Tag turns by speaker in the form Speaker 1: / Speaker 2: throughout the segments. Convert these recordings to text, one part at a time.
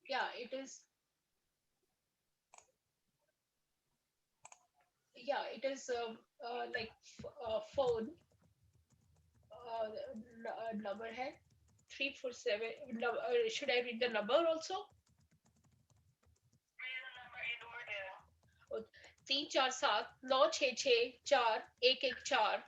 Speaker 1: Yeah, it is. Yeah, it is like phone number head 347. Should I read the number also? 347 966 4114।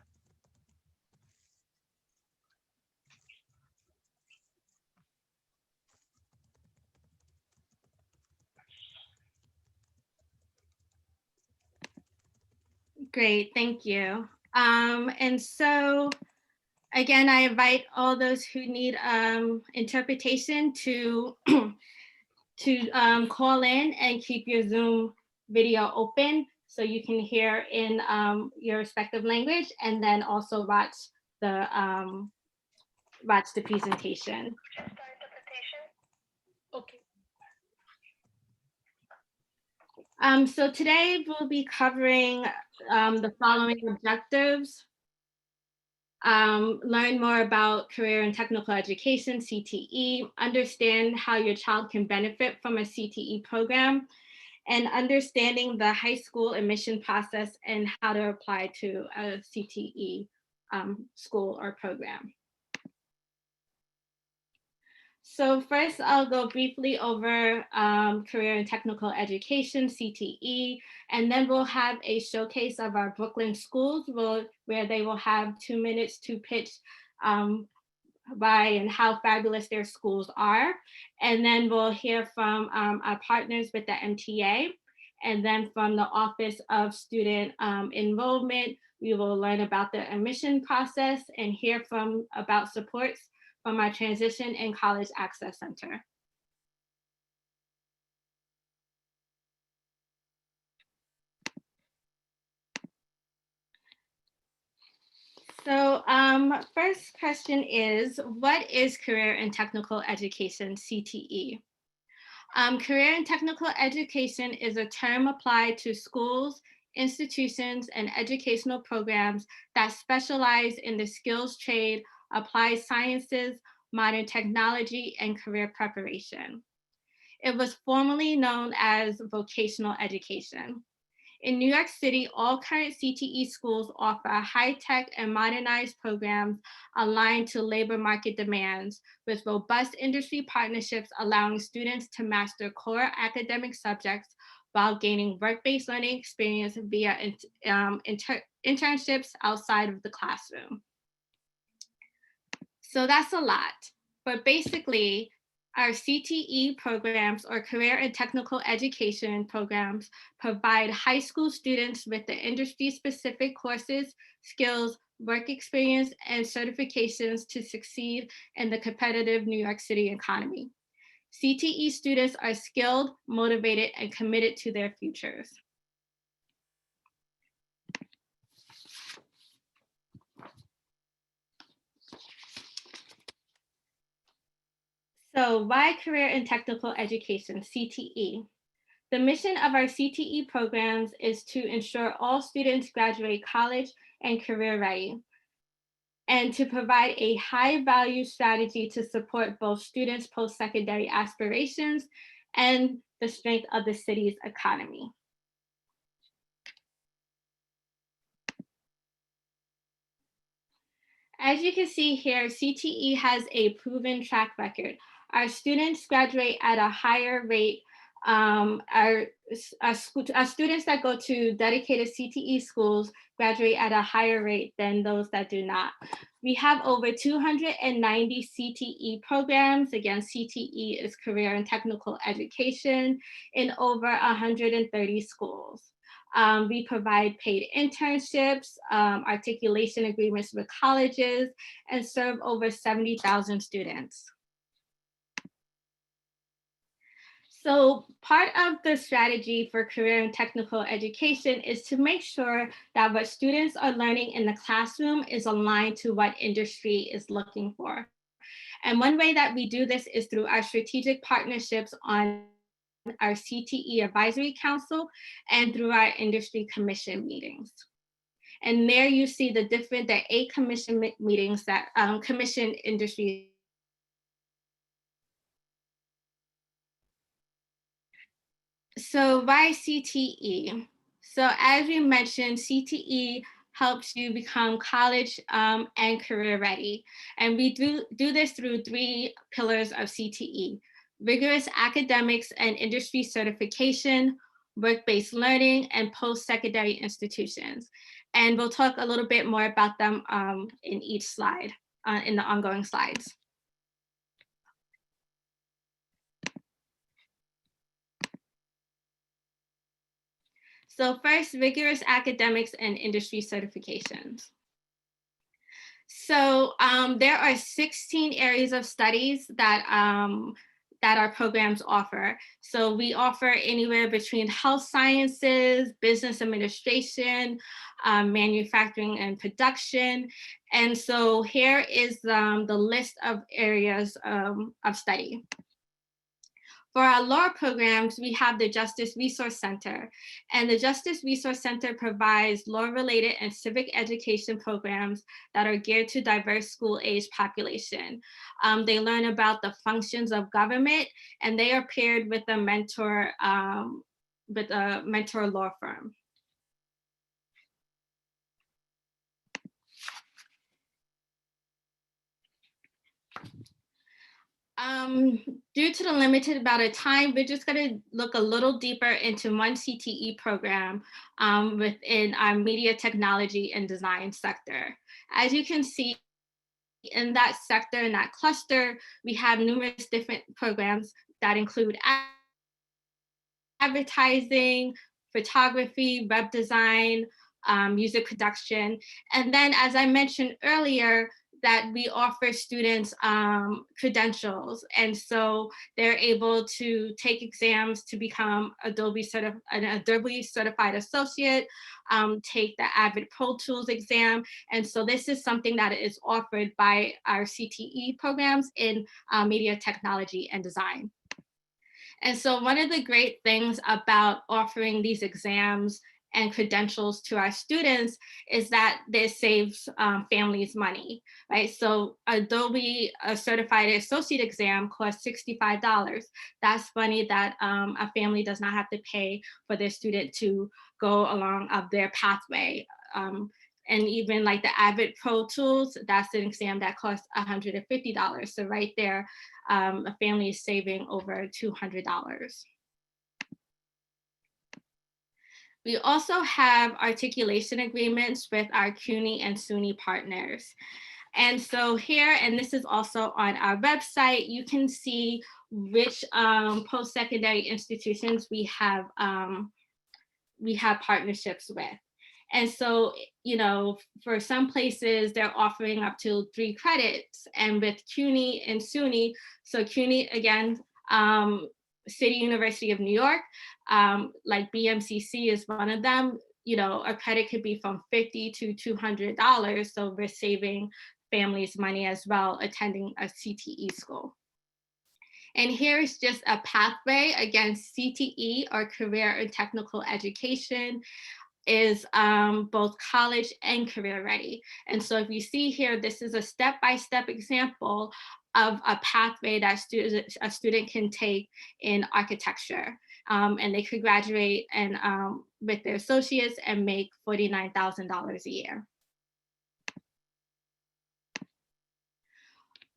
Speaker 2: Great, thank you. And so again, I invite all those who need interpretation to call in and keep your Zoom video open so you can hear in your respective language, and then also the watch the presentation.
Speaker 1: Okay.
Speaker 2: So today we'll be covering the following objectives. Learn more about career and technical education, CTE, understand how your child can benefit from a CTE program, and understanding the high school admission process and how to apply to a CTE school or program. So first, I'll go briefly over career and technical education, CTE, and then we'll have a showcase of our Brooklyn schools where they will have 2 minutes to pitch why and how fabulous their schools are. And then we'll hear from our partners with the MTA. And then from the Office of Student Enrollment, we will learn about the admission process and hear about supports from our Transition and College Access Center. So first question is, what is career and technical education, CTE? Career and technical education is a term applied to schools, institutions, and educational programs that specialize in the skills trade, applied sciences, modern technology, and career preparation. It was formerly known as vocational education. In New York City, all current CTE schools offer high-tech and modernized programs aligned to labor market demands, with robust industry partnerships allowing students to master core academic subjects while gaining work-based learning experience via internships outside of the classroom. So that's a lot, but basically, our CTE programs, or career and technical education programs, provide high school students with the industry-specific courses, skills, work experience, and certifications to succeed in the competitive New York City economy. CTE students are skilled, motivated, and committed to their futures. So why career and technical education, CTE? The mission of our CTE programs is to ensure all students graduate college and career ready, and to provide a high value strategy to support both students' post-secondary aspirations and the strength of the city's economy. As you can see here, CTE has a proven track record. Our students graduate at a higher rate. Our students that go to dedicated CTE schools graduate at a higher rate than those that do not. We have over 290 CTE programs. Again, CTE is career and technical education in over 130 schools. We provide paid internships, articulation agreements with colleges, and serve over 70,000 students. So part of the strategy for career and technical education is to make sure that what students are learning in the classroom is aligned to what industry is looking for. And one way that we do this is through our strategic partnerships on our CTE Advisory Council and through our industry commission meetings. And there you see the 8 commission meetings that commission industry. So why CTE? So as we mentioned, CTE helps you become college and career ready. And we do this through 3 pillars of CTE: rigorous academics and industry certification, work-based learning, and post-secondary institutions. And we'll talk a little bit more about them in each slide, in the ongoing slides. So first, rigorous academics and industry certifications. So there are 16 areas of studies that our programs offer. So we offer anywhere between health sciences, business administration, manufacturing and production. And so here is the list of areas of study. For our law programs, we have the Justice Resource Center, and the Justice Resource Center provides law-related and civic education programs that are geared to diverse school-age population. They learn about the functions of government, and they are paired with a mentor law firm. Due to the limited amount of time, we're just going to look a little deeper into one CTE program within our media technology and design sector. As you can see, in that sector, in that cluster, we have numerous different programs that include advertising, photography, web design, music production. And then, as I mentioned earlier, that we offer students credentials. And so they're able to take exams to become an Adobe certified associate, take the Avid Pro Tools exam. And so this is something that is offered by our CTE programs in media technology and design. And so one of the great things about offering these exams and credentials to our students is that this saves families money, right? So Adobe Certified Associate exam costs $65. That's money that a family does not have to pay for their student to go along of their pathway. And even like the Avid Pro Tools, that's an exam that costs $150. So right there, a family is saving over $200. We also have articulation agreements with our CUNY and SUNY partners. And so here, and this is also on our website, you can see which post-secondary institutions we have partnerships with. And so, you know, for some places, they're offering up to 3 credits. And with CUNY and SUNY, so CUNY, again, City University of New York, like BMCC is one of them, you know, a credit could be from $50 to $200. So we're saving families money as well attending a CTE school. And here's just a pathway. Again, CTE, or career and technical education, is both college and career ready. And so if you see here, this is a step-by-step example of a pathway that a student can take in architecture. And they could graduate and with their associates and make $49,000 a year.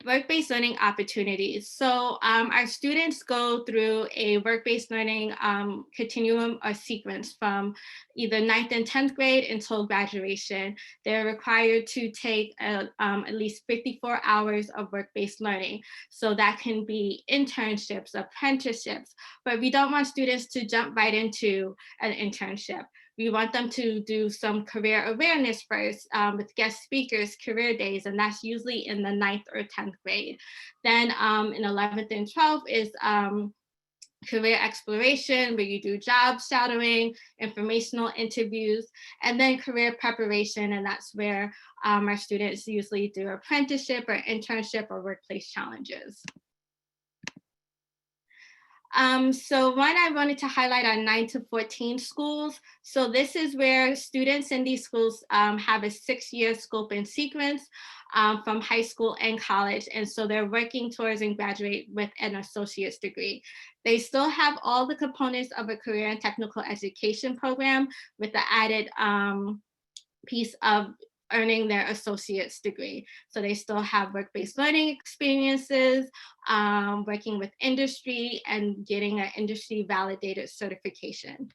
Speaker 2: Work-based learning opportunities. So our students go through a work-based learning continuum or sequence from either 9th and 10th grade until graduation. They're required to take at least 54 hours of work-based learning. So that can be internships, apprenticeships, but we don't want students to jump right into an internship. We want them to do some career awareness first with guest speakers, career days, and that's usually in the 9th or 10th grade. Then in 11th and 12th is career exploration, where you do job shadowing, informational interviews, and then career preparation, and that's where our students usually do apprenticeship or internship or workplace challenges. So one I wanted to highlight are 9 to 14 schools. So this is where students in these schools have a 6-year scope and sequence from high school and college. And so they're working towards and graduate with an associate's degree. They still have all the components of a career and technical education program with the added piece of earning their associate's degree. So they still have work-based learning experiences, working with industry, and getting an industry validated certification.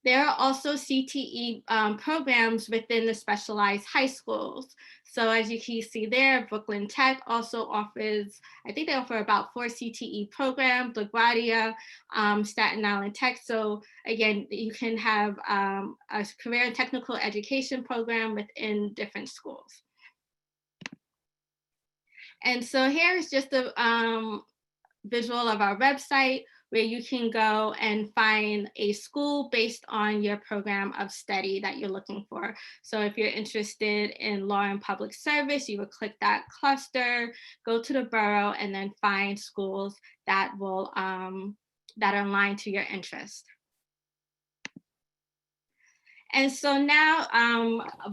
Speaker 2: There are also CTE programs within the specialized high schools. So as you can see there, Brooklyn Tech also offers, I think they offer about 4 CTE programs, LaGuardia, Staten Island Tech. So again, you can have a career and technical education program within different schools. And so here is just a visual of our website where you can go and find a school based on your program of study that you're looking for. So if you're interested in law and public service, you would click that cluster, go to the borough, and then find schools that will that are aligned to your interest. And so now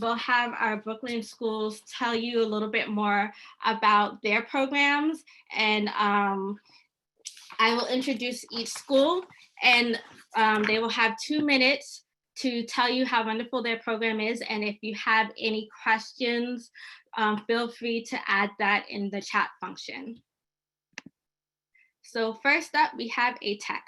Speaker 2: we'll have our Brooklyn schools tell you a little bit more about their programs, and I will introduce each school, and they will have 2 minutes to tell you how wonderful their program is. And if you have any questions, feel free to add that in the chat function. So first up, we have A-Tech.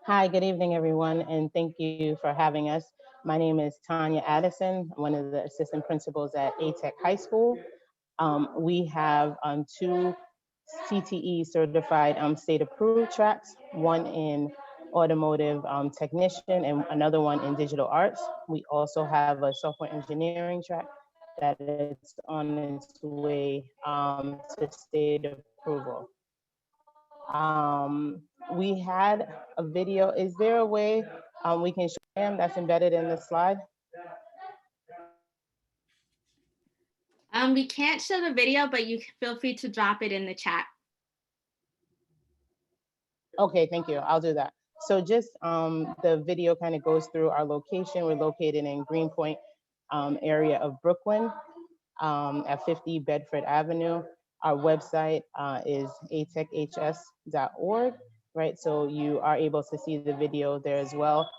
Speaker 3: Hi, good evening, everyone, and thank you for having us. My name is Tanya Addison, one of the assistant principals at A-Tech High School. We have 2 CTE certified state approved tracks, one in automotive technician and another one in digital arts. We also have a software engineering track that is on its way to state approval. We had a video. Is there a way we can show them that's embedded in the slide?
Speaker 2: We can't show the video, but you can feel free to drop it in the chat.
Speaker 3: Okay, thank you. I'll do that. So just the video kind of goes through our location. We're located in Greenpoint area of Brooklyn at 50 Bedford Avenue. Our website is atechhs.org, right? So you are able to see the video there as well.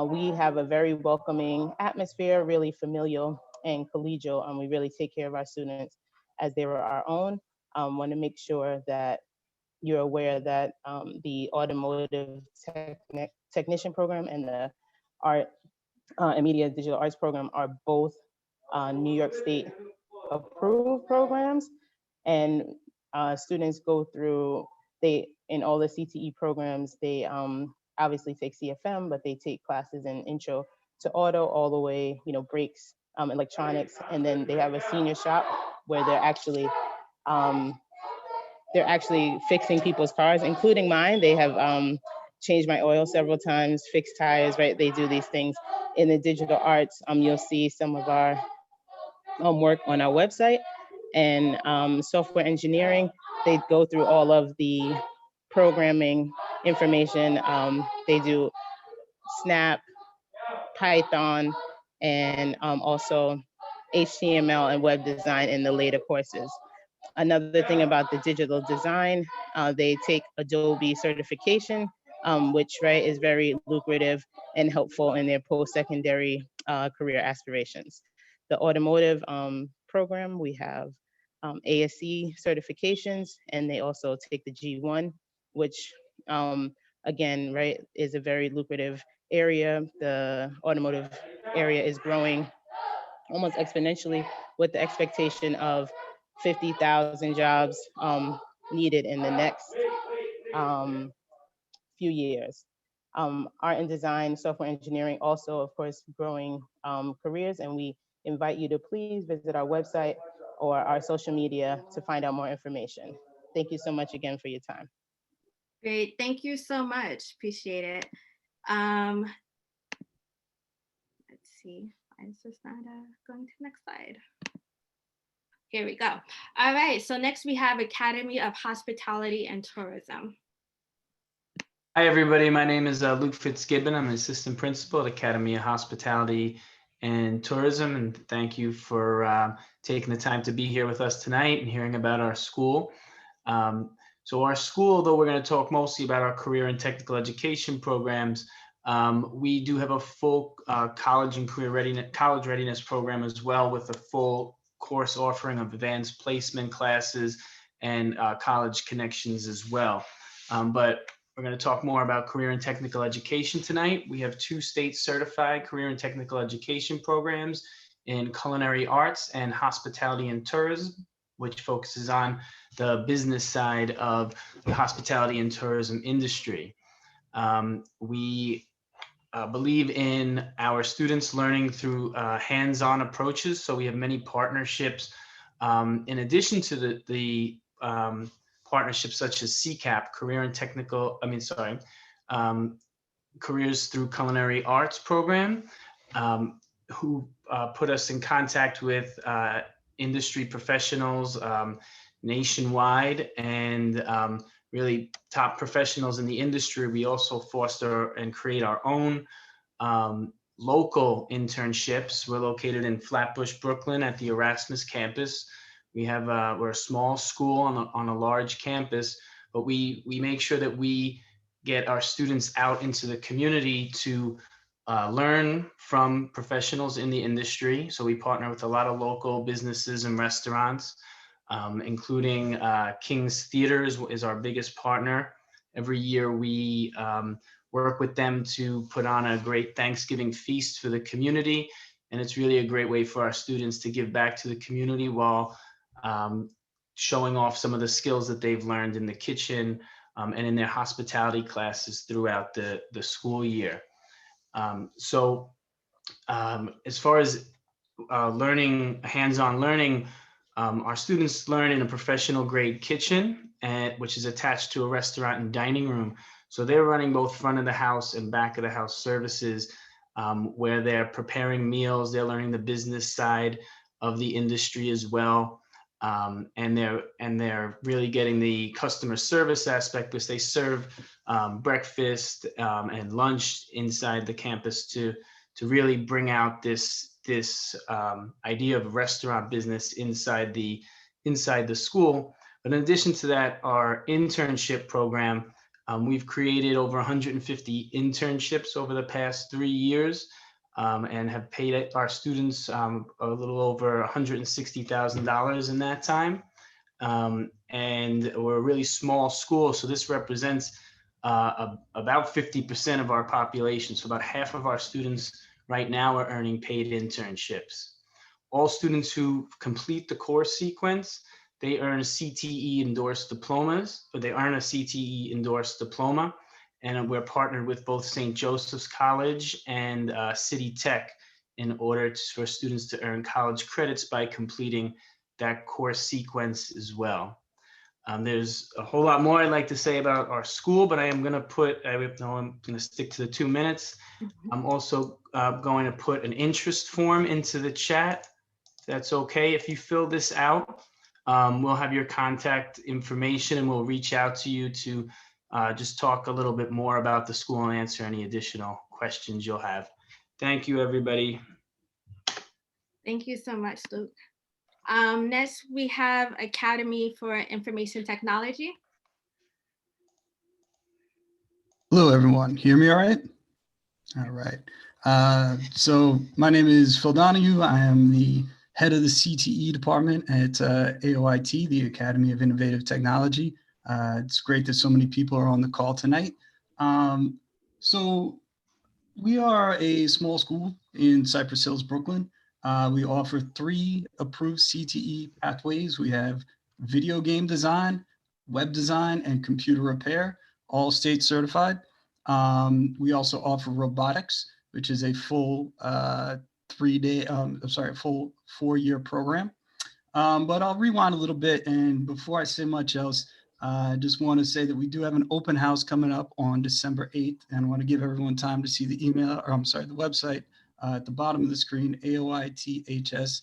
Speaker 3: We have a very welcoming atmosphere, really familial and collegial, and we really take care of our students as they were our own. Want to make sure that you're aware that the automotive technician program and the art and media digital arts program are both New York State approved programs, and students go through, in all the CTE programs, they obviously take CFM, but they take classes in intro to auto all the way, brakes, electronics, and then they have a senior shop where they're actually fixing people's cars, including mine. They have changed my oil several times, fixed tires, right? They do these things. In the digital arts, you'll see some of our work on our website. And software engineering, they go through all of the programming information. They do Snap, Python, and also HTML and web design in the later courses. Another thing about the digital design, they take Adobe certification, which is very lucrative and helpful in their post-secondary career aspirations. The automotive program, we have ASE certifications, and they also take the G1, which again, is a very lucrative area. The automotive area is growing almost exponentially, with the expectation of 50,000 jobs needed in the next few years. Art and design, software engineering, also, of course, growing careers, and we invite you to please visit our website or our social media to find out more information. Thank you so much again for your time.
Speaker 2: Great, thank you so much, appreciate it. see. Why is this not going to the next slide? Here we go. All right, so next we have Academy of Hospitality and Tourism.
Speaker 4: Hi, everybody. My name is Luke Fitzgibbon. I'm an assistant principal at Academy of Hospitality and Tourism. And thank you for taking the time to be here with us tonight and hearing about our school. So our school, though we're going to talk mostly about our career and technical education programs, we do have a full college and career readiness, college readiness program as well, with a full course offering of advanced placement classes and college connections as well. But we're going to talk more about career and technical education tonight. We have 2 state certified career and technical education programs in culinary arts and hospitality and tourism, which focuses on the business side of the hospitality and tourism industry. We believe in our students learning through hands-on approaches. So we have many partnerships in addition to the partnerships such as CCAP, Career and Technical, Careers Through Culinary Arts program, who put us in contact with industry professionals nationwide and really top professionals in the industry. We also foster and create our own local internships. We're located in Flatbush, Brooklyn at the Erasmus campus. We have we're a small school on a large campus, but we make sure that we get our students out into the community to learn from professionals in the industry. So we partner with a lot of local businesses and restaurants, including King's Theaters is our biggest partner. Every year we work with them to put on a great Thanksgiving feast for the community. And it's really a great way for our students to give back to the community while showing off some of the skills that they've learned in the kitchen and in their hospitality classes throughout the school year. So as far as learning, hands-on learning, our students learn in a professional grade kitchen, which is attached to a restaurant and dining room. So they're running both front of the house and back of the house services where they're preparing meals. They're learning the business side of the industry as well. And they're really getting the customer service aspect, because they serve breakfast and lunch inside the campus to really bring out this idea of restaurant business inside the school. But in addition to that, our internship program, we've created over 150 internships over the past 3 years. And have paid our students a little over $160,000 in that time. And we're a really small school, so this represents about 50% of our population. So about half of our students right now are earning paid internships. All students who complete the course sequence, they earn CTE endorsed diplomas, but they earn a CTE endorsed diploma. And we're partnered with both St. Joseph's College and City Tech in order for students to earn college credits by completing that course sequence as well. There's a whole lot more I'd like to say about our school, but I'm going to stick to the 2 minutes. I'm also going to put an interest form into the chat. If that's okay. If you fill this out, we'll have your contact information and we'll reach out to you to just talk a little bit more about the school and answer any additional questions you'll have. Thank you, everybody.
Speaker 2: Thank you so much, Luke. Next, we have Academy for Information Technology.
Speaker 5: Hello, everyone. Hear me all right? All right. So my name is Phil Donahue. I am the head of the CTE department at AOIT, the Academy of Innovative Technology. It's great that so many people are on the call tonight. So we are a small school in Cypress Hills, Brooklyn. We offer 3 approved CTE pathways. We have video game design, web design, and computer repair, all state certified. We also offer robotics, which is a full full 4-year program. But I'll rewind a little bit, and before I say much else, I just want to say that we do have an open house coming up on December 8th, and I want to give everyone time to see the email, or I'm sorry, the website at the bottom of the screen, aoiths.org.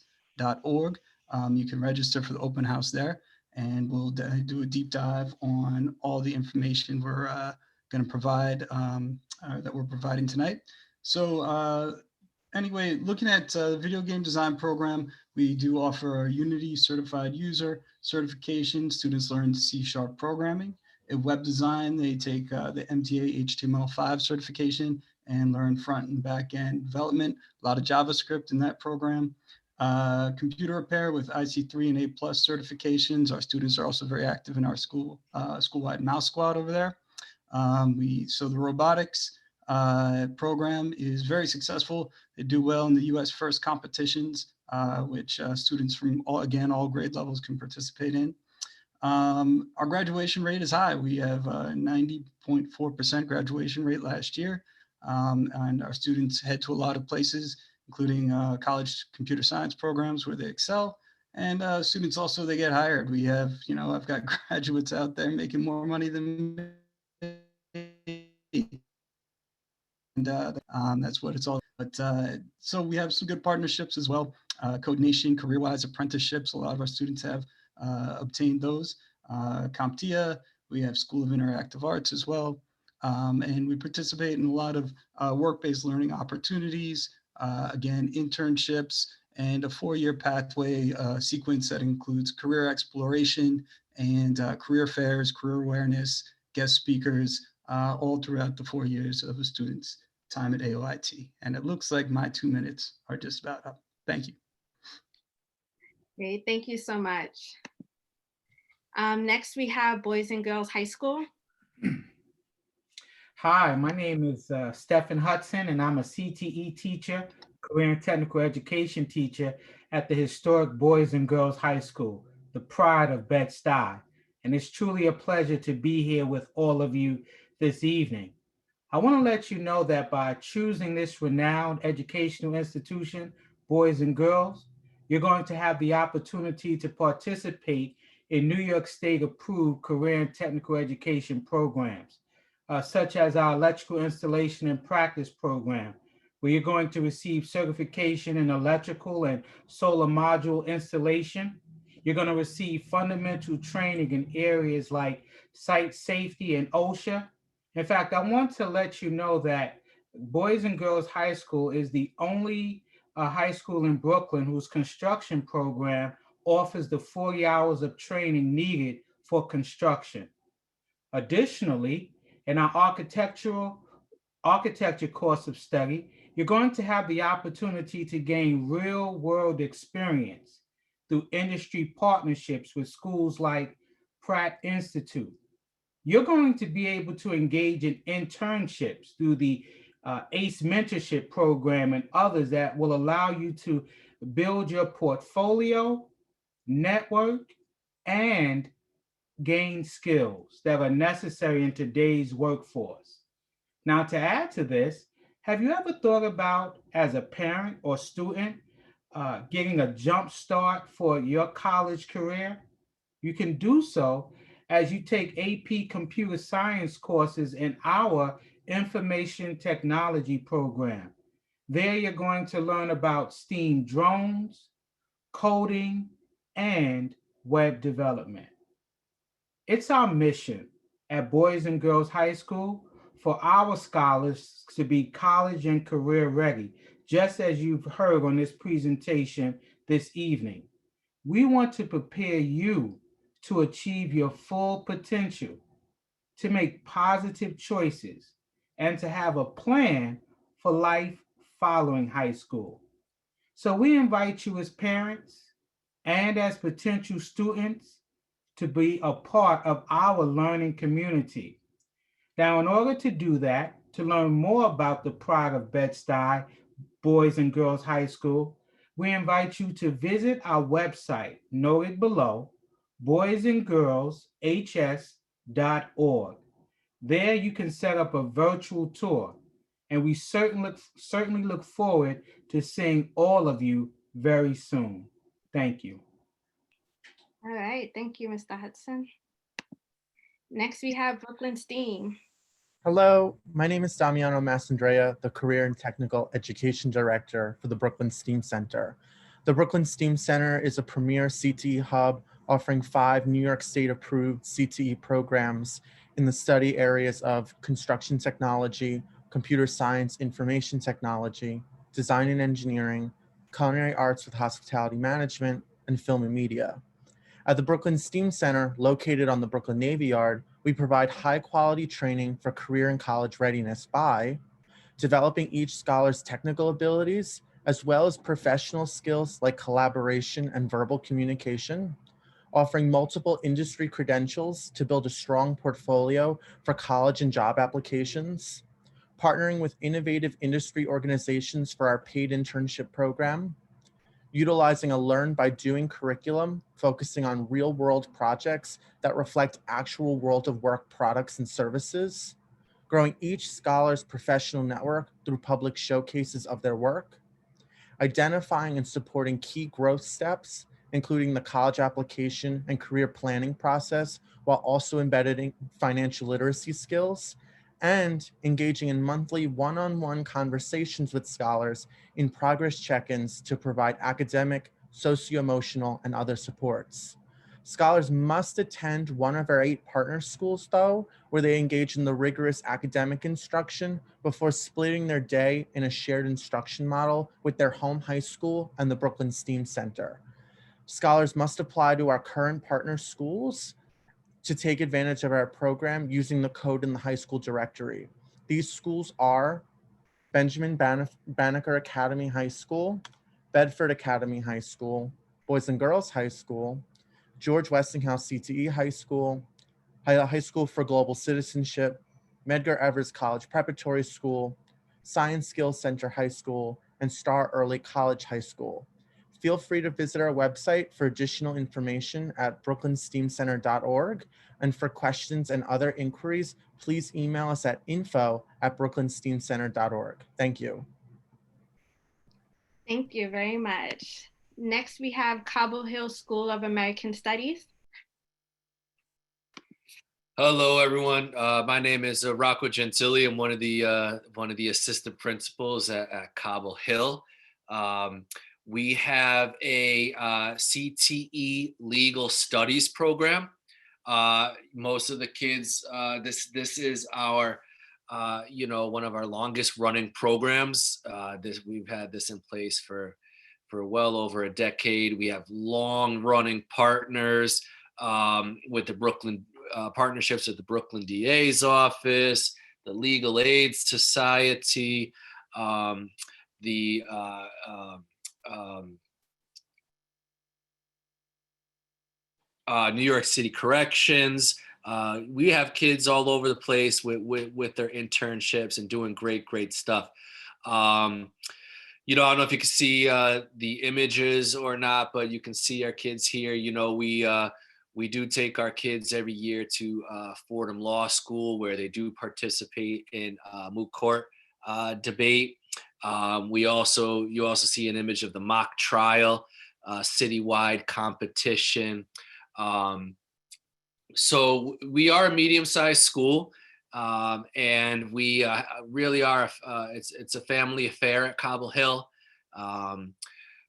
Speaker 5: You can register for the open house there, and we'll do a deep dive on all the information we're going to provide, that we're providing tonight. So anyway, looking at the video game design program, we do offer a Unity certified user certification. Students learn C# programming. In web design, they take the MTA HTML5 certification and learn front and back end development. A lot of JavaScript in that program. Computer repair with IC3 and A+ certifications. Our students are also very active in our school-wide mouse squad over there. So the robotics program is very successful. They do well in the US first competitions, which students from all grade levels can participate in. Our graduation rate is high. We have a 90.4% graduation rate last year. And our students head to a lot of places, including college computer science programs where they excel. And students also, they get hired. We have, I've got graduates out there making more money than me. And that's what it's all about. But so we have some good partnerships as well. Code Nation, CareerWise apprenticeships. A lot of our students have obtained those. CompTIA, we have School of Interactive Arts as well. And we participate in a lot of work-based learning opportunities, again, internships, and a 4-year pathway sequence that includes career exploration and career fairs, career awareness, guest speakers, all throughout the 4 years of a student's time at AOIT. And it looks like my 2 minutes are just about up. Thank you.
Speaker 2: Great, thank you so much. Next, we have Boys and Girls High School.
Speaker 6: Hi, my name is Stephen Hudson, and I'm a CTE teacher, career and technical education teacher at the historic Boys and Girls High School, the pride of Bed-Stuy. And it's truly a pleasure to be here with all of you this evening. I want to let you know that by choosing this renowned educational institution, Boys and Girls, you're going to have the opportunity to participate in New York State approved career and technical education programs, such as our electrical installation and practice program, where you're going to receive certification in electrical and solar module installation. You're going to receive fundamental training in areas like site safety and OSHA. In fact, I want to let you know that Boys and Girls High School is the only high school in Brooklyn whose construction program offers the 40 hours of training needed for construction. Additionally, in our architecture course of study, you're going to have the opportunity to gain real-world experience through industry partnerships with schools like Pratt Institute. You're going to be able to engage in internships through the ACE mentorship program and others that will allow you to build your portfolio, network, and gain skills that are necessary in today's workforce. Now, to add to this, have you ever thought about, as a parent or student, getting a jump start for your college career? You can do so as you take AP computer science courses in our information technology program. There you're going to learn about STEAM drones, coding, and web development. It's our mission at Boys and Girls High School for our scholars to be college and career ready, just as you've heard on this presentation this evening. We want to prepare you to achieve your full potential, to make positive choices, and to have a plan for life following high school. So we invite you as parents and as potential students to be a part of our learning community. Now, in order to do that, to learn more about the pride of Bed-Stuy Boys and Girls High School, we invite you to visit our website, noted below, boysandgirlshs.org. There you can set up a virtual tour, and we certainly look forward to seeing all of you very soon. Thank you.
Speaker 2: All right, thank you, Mr. Hudson. Next, we have Brooklyn STEAM.
Speaker 7: Hello, my name is Damiano Massandrea, the Career and Technical Education Director for the Brooklyn STEAM Center. The Brooklyn STEAM Center is a premier CTE hub offering 5 New York State approved CTE programs in the study areas of construction technology, computer science, information technology, design and engineering, culinary arts with hospitality management, and film and media. At the Brooklyn STEAM Center, located on the Brooklyn Navy Yard, we provide high-quality training for career and college readiness by developing each scholar's technical abilities, as well as professional skills like collaboration and verbal communication, offering multiple industry credentials to build a strong portfolio for college and job applications, partnering with innovative industry organizations for our paid internship program, utilizing a learn by doing curriculum, focusing on real world projects that reflect actual world of work products and services, growing each scholar's professional network through public showcases of their work, identifying and supporting key growth steps, including the college application and career planning process, while also embedding financial literacy skills, and engaging in monthly one-on-one conversations with scholars in progress check-ins to provide academic, socio-emotional, and other supports. Scholars must attend one of our 8 partner schools, though, where they engage in the rigorous academic instruction before splitting their day in a shared instruction model with their home high school and the Brooklyn STEAM Center. Scholars must apply to our current partner schools to take advantage of our program using the code in the high school directory. These schools are Benjamin Banneker Academy High School, Bedford Academy High School, Boys and Girls High School, George Westinghouse CTE High School, High School for Global Citizenship, Medgar Evers College Preparatory School, Science Skills Center High School, and Star Early College High School. Feel free to visit our website for additional information at brooklynsteamcenter.org. And for questions and other inquiries, please email us at info@brooklynsteamcenter.org. Thank you.
Speaker 2: Thank you very much. Next, we have Cobble Hill School of American Studies.
Speaker 8: Hello, everyone. My name is Rocco Gentili. I'm one of the assistant principals at Cobble Hill. We have a CTE legal studies program. Most of the kids, this is our, one of our longest running programs. We've had this in place for well over a decade. We have long running partners with the Brooklyn partnerships with the Brooklyn DA's office, the Legal Aid Society, the New York City Corrections. We have kids all over the place with their internships and doing great stuff. I don't know if you can see the images or not, but you can see our kids here. We do take our kids every year to Fordham Law School, where they do participate in moot court debate. You also see an image of the mock trial, citywide competition. So we are a medium-sized school, and we really are. It's a family affair at Cobble Hill.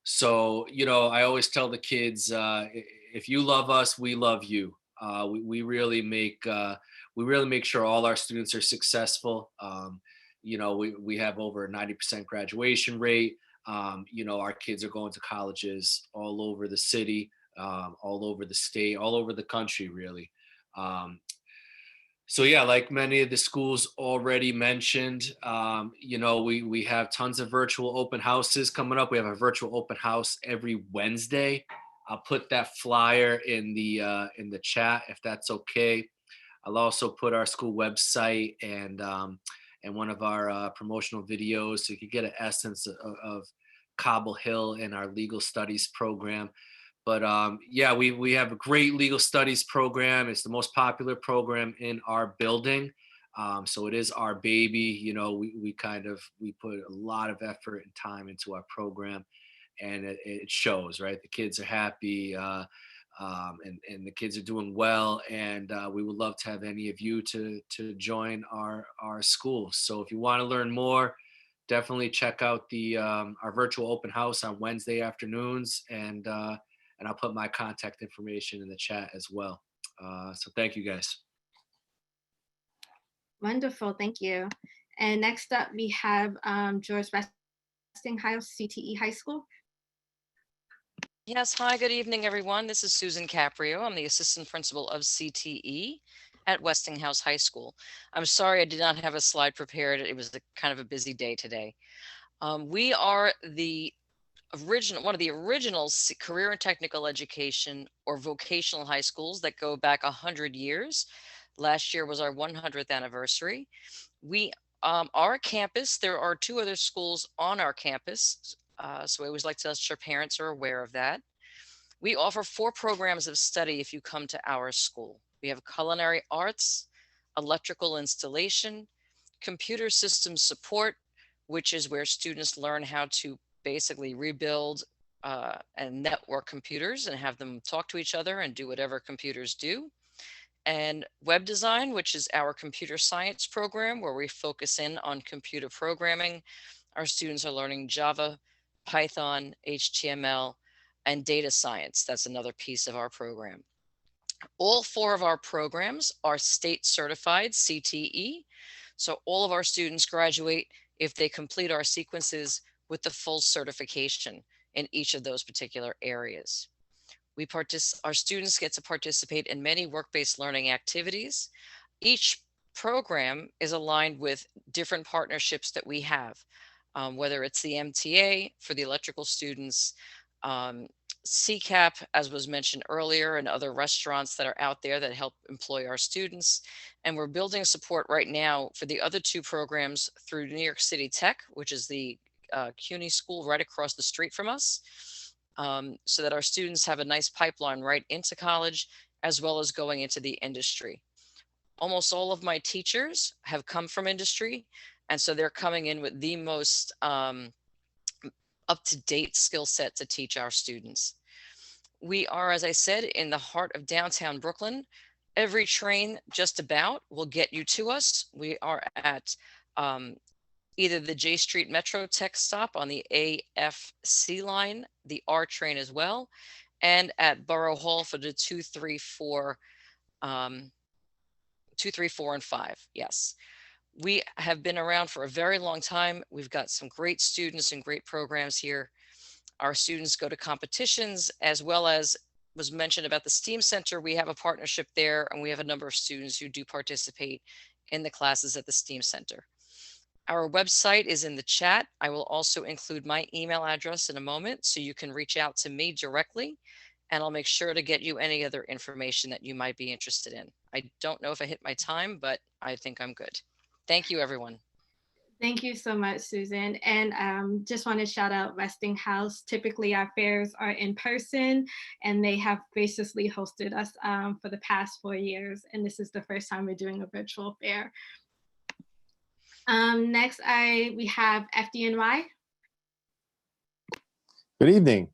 Speaker 8: So I always tell the kids, if you love us, we love you. We really make sure all our students are successful. We have over a 90% graduation rate. Our kids are going to colleges all over the city, all over the state, all over the country, really. So yeah, like many of the schools already mentioned, we have tons of virtual open houses coming up. We have a virtual open house every Wednesday. I'll put that flyer in the chat if that's okay. I'll also put our school website and one of our promotional videos, so you can get an essence of Cobble Hill and our legal studies program. But we have a great legal studies program. It's the most popular program in our building. So it is our baby. We put a lot of effort and time into our program, and it shows, right? The kids are happy. and the kids are doing well. And we would love to have any of you to join our school. So if you want to learn more, definitely check out the our virtual open house on Wednesday afternoons, and I'll put my contact information in the chat as well. So thank you guys.
Speaker 2: Wonderful, thank you. And next up, we have George Westinghouse, CTE High School.
Speaker 9: Yes, hi, good evening, everyone. This is Susan Caprio. I'm the assistant principal of CTE at Westinghouse High School. I'm sorry I did not have a slide prepared. It was kind of a busy day today. We are one of the original career and technical education or vocational high schools that go back 100 years. Last year was our 100th anniversary. Our campus, there are 2 other schools on our campus. So I always like to ensure parents are aware of that. We offer 4 programs of study if you come to our school. We have culinary arts, electrical installation, computer system support, which is where students learn how to basically rebuild and network computers and have them talk to each other and do whatever computers do. And web design, which is our computer science program, where we focus in on computer programming. Our students are learning Java, Python, HTML, and data science. That's another piece of our program. All 4 of our programs are state certified CTE. So all of our students graduate if they complete our sequences with the full certification in each of those particular areas. Our students get to participate in many work-based learning activities. Each program is aligned with different partnerships that we have, whether it's the MTA for the electrical students, CCAP, as was mentioned earlier, and other restaurants that are out there that help employ our students. And we're building support right now for the other 2 programs through New York City Tech, which is the CUNY school right across the street from us. So that our students have a nice pipeline right into college, as well as going into the industry. Almost all of my teachers have come from industry, and so they're coming in with the most up-to-date skill set to teach our students. We are, as I said, in the heart of downtown Brooklyn. Every train just about will get you to us. We are at either the J Street Metro Tech stop on the AFC line, the R train as well, and at Borough Hall for the 234 and 5. Yes. We have been around for a very long time. We've got some great students and great programs here. Our students go to competitions, as well as was mentioned about the STEAM Center. We have a partnership there, and we have a number of students who do participate in the classes at the STEAM Center. Our website is in the chat. I will also include my email address in a moment, so you can reach out to me directly, and I'll make sure to get you any other information that you might be interested in. I don't know if I hit my time, but I think I'm good. Thank you, everyone.
Speaker 2: Thank you so much, Susan. And just want to shout out Westinghouse. Typically our fairs are in person, and they have graciously hosted us for the past 4 years. And this is the first time we're doing a virtual fair. Next, we have FDNY.
Speaker 10: Good evening.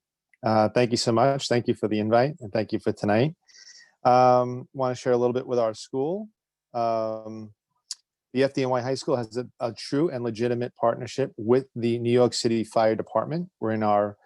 Speaker 10: Thank you so much. Thank you for the invite, and thank you for tonight. Want to share a little bit with our school. The FDNY High School has a true and legitimate partnership with the New York City Fire Department. We're in our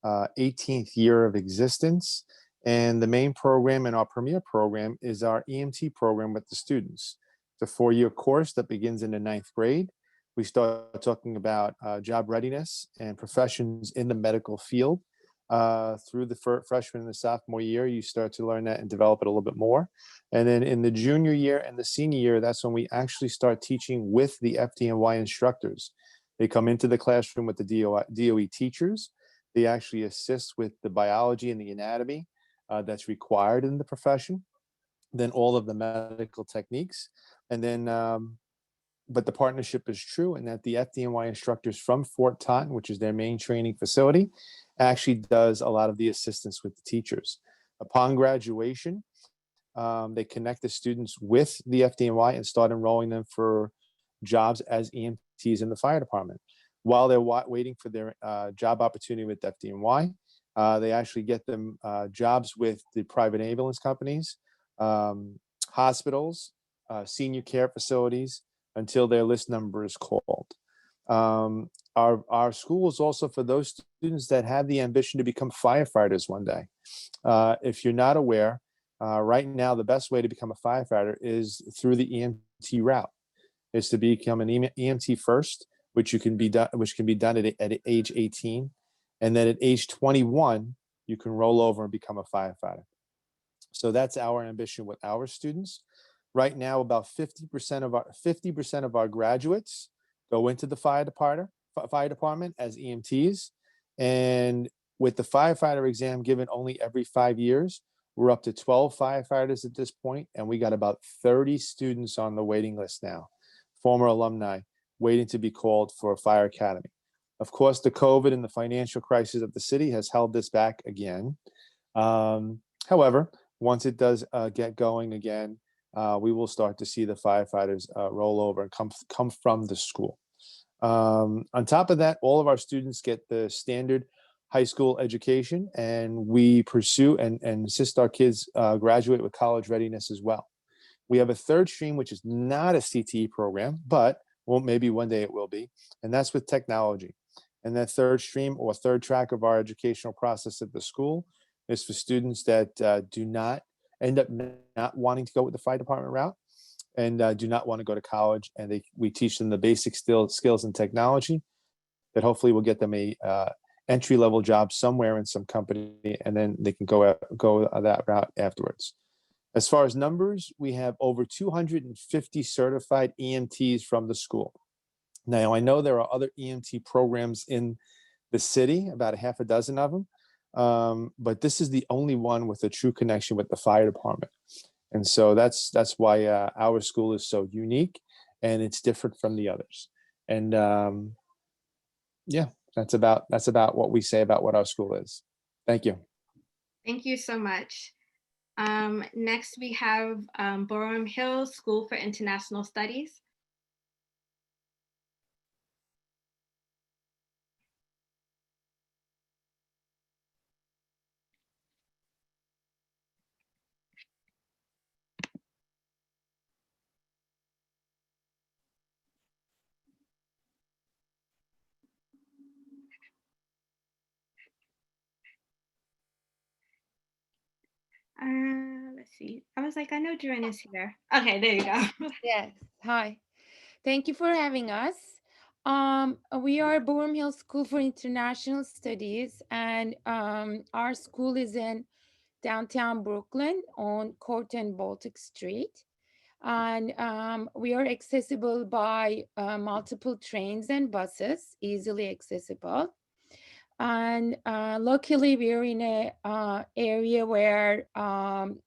Speaker 10: 18th year of existence, and the main program in our premier program is our EMT program with the students. It's a 4-year course that begins in the 9th grade. We start talking about job readiness and professions in the medical field. Through the freshman and the sophomore year, you start to learn that and develop it a little bit more. And then in the junior year and the senior year, that's when we actually start teaching with the FDNY instructors. They come into the classroom with the DOE teachers. They actually assist with the biology and the anatomy that's required in the profession, then all of the medical techniques. And then, but the partnership is true, and that the FDNY instructors from Fort Taunton, which is their main training facility, actually does a lot of the assistance with the teachers. Upon graduation, they connect the students with the FDNY and start enrolling them for jobs as EMTs in the fire department. While they're waiting for their job opportunity with FDNY, They actually get them jobs with the private ambulance companies, hospitals, senior care facilities until their list number is called. Our school is also for those students that have the ambition to become firefighters one day. If you're not aware, right now the best way to become a firefighter is through the EMT route. Is to become an EMT first, which can be done at age 18, and then at age 21 you can roll over and become a firefighter. So that's our ambition with our students. Right now, about 50% of our graduates go into the fire department as EMTs, and with the firefighter exam given only every 5 years, we're up to 12 firefighters at this point, and we got about 30 students on the waiting list now, former alumni waiting to be called for a fire academy. Of course, the COVID and the financial crisis of the city has held this back again. However, once it does get going again, we will start to see the firefighters roll over and come from the school. On top of that, all of our students get the standard high school education, and we pursue and assist our kids graduate with college readiness as well. We have a third stream, which is not a CTE program, but well, maybe one day it will be, and that's with technology. And that third stream or third track of our educational process at the school is for students that do not end up not wanting to go with the fire department route and do not want to go to college. And we teach them the basic skills and technology that hopefully will get them a entry-level job somewhere in some company, and then they can go that route afterwards. As far as numbers, we have over 250 certified EMTs from the school. Now, I know there are other EMT programs in the city, about a half a dozen of them, but this is the only one with a true connection with the fire department. And so that's why our school is so unique, and it's different from the others. And yeah, that's about what we say about what our school is. Thank you.
Speaker 2: Thank you so much. Next, we have Boerum Hill School for International Studies. Let's see. I was like, I know Joanne is here. Okay, there you go.
Speaker 11: Yes. Hi. Thank you for having us. We are Boerum Hill School for International Studies, and our school is in downtown Brooklyn on Court and Baltic Street. And we are accessible by multiple trains and buses, easily accessible. And luckily, we're in a area where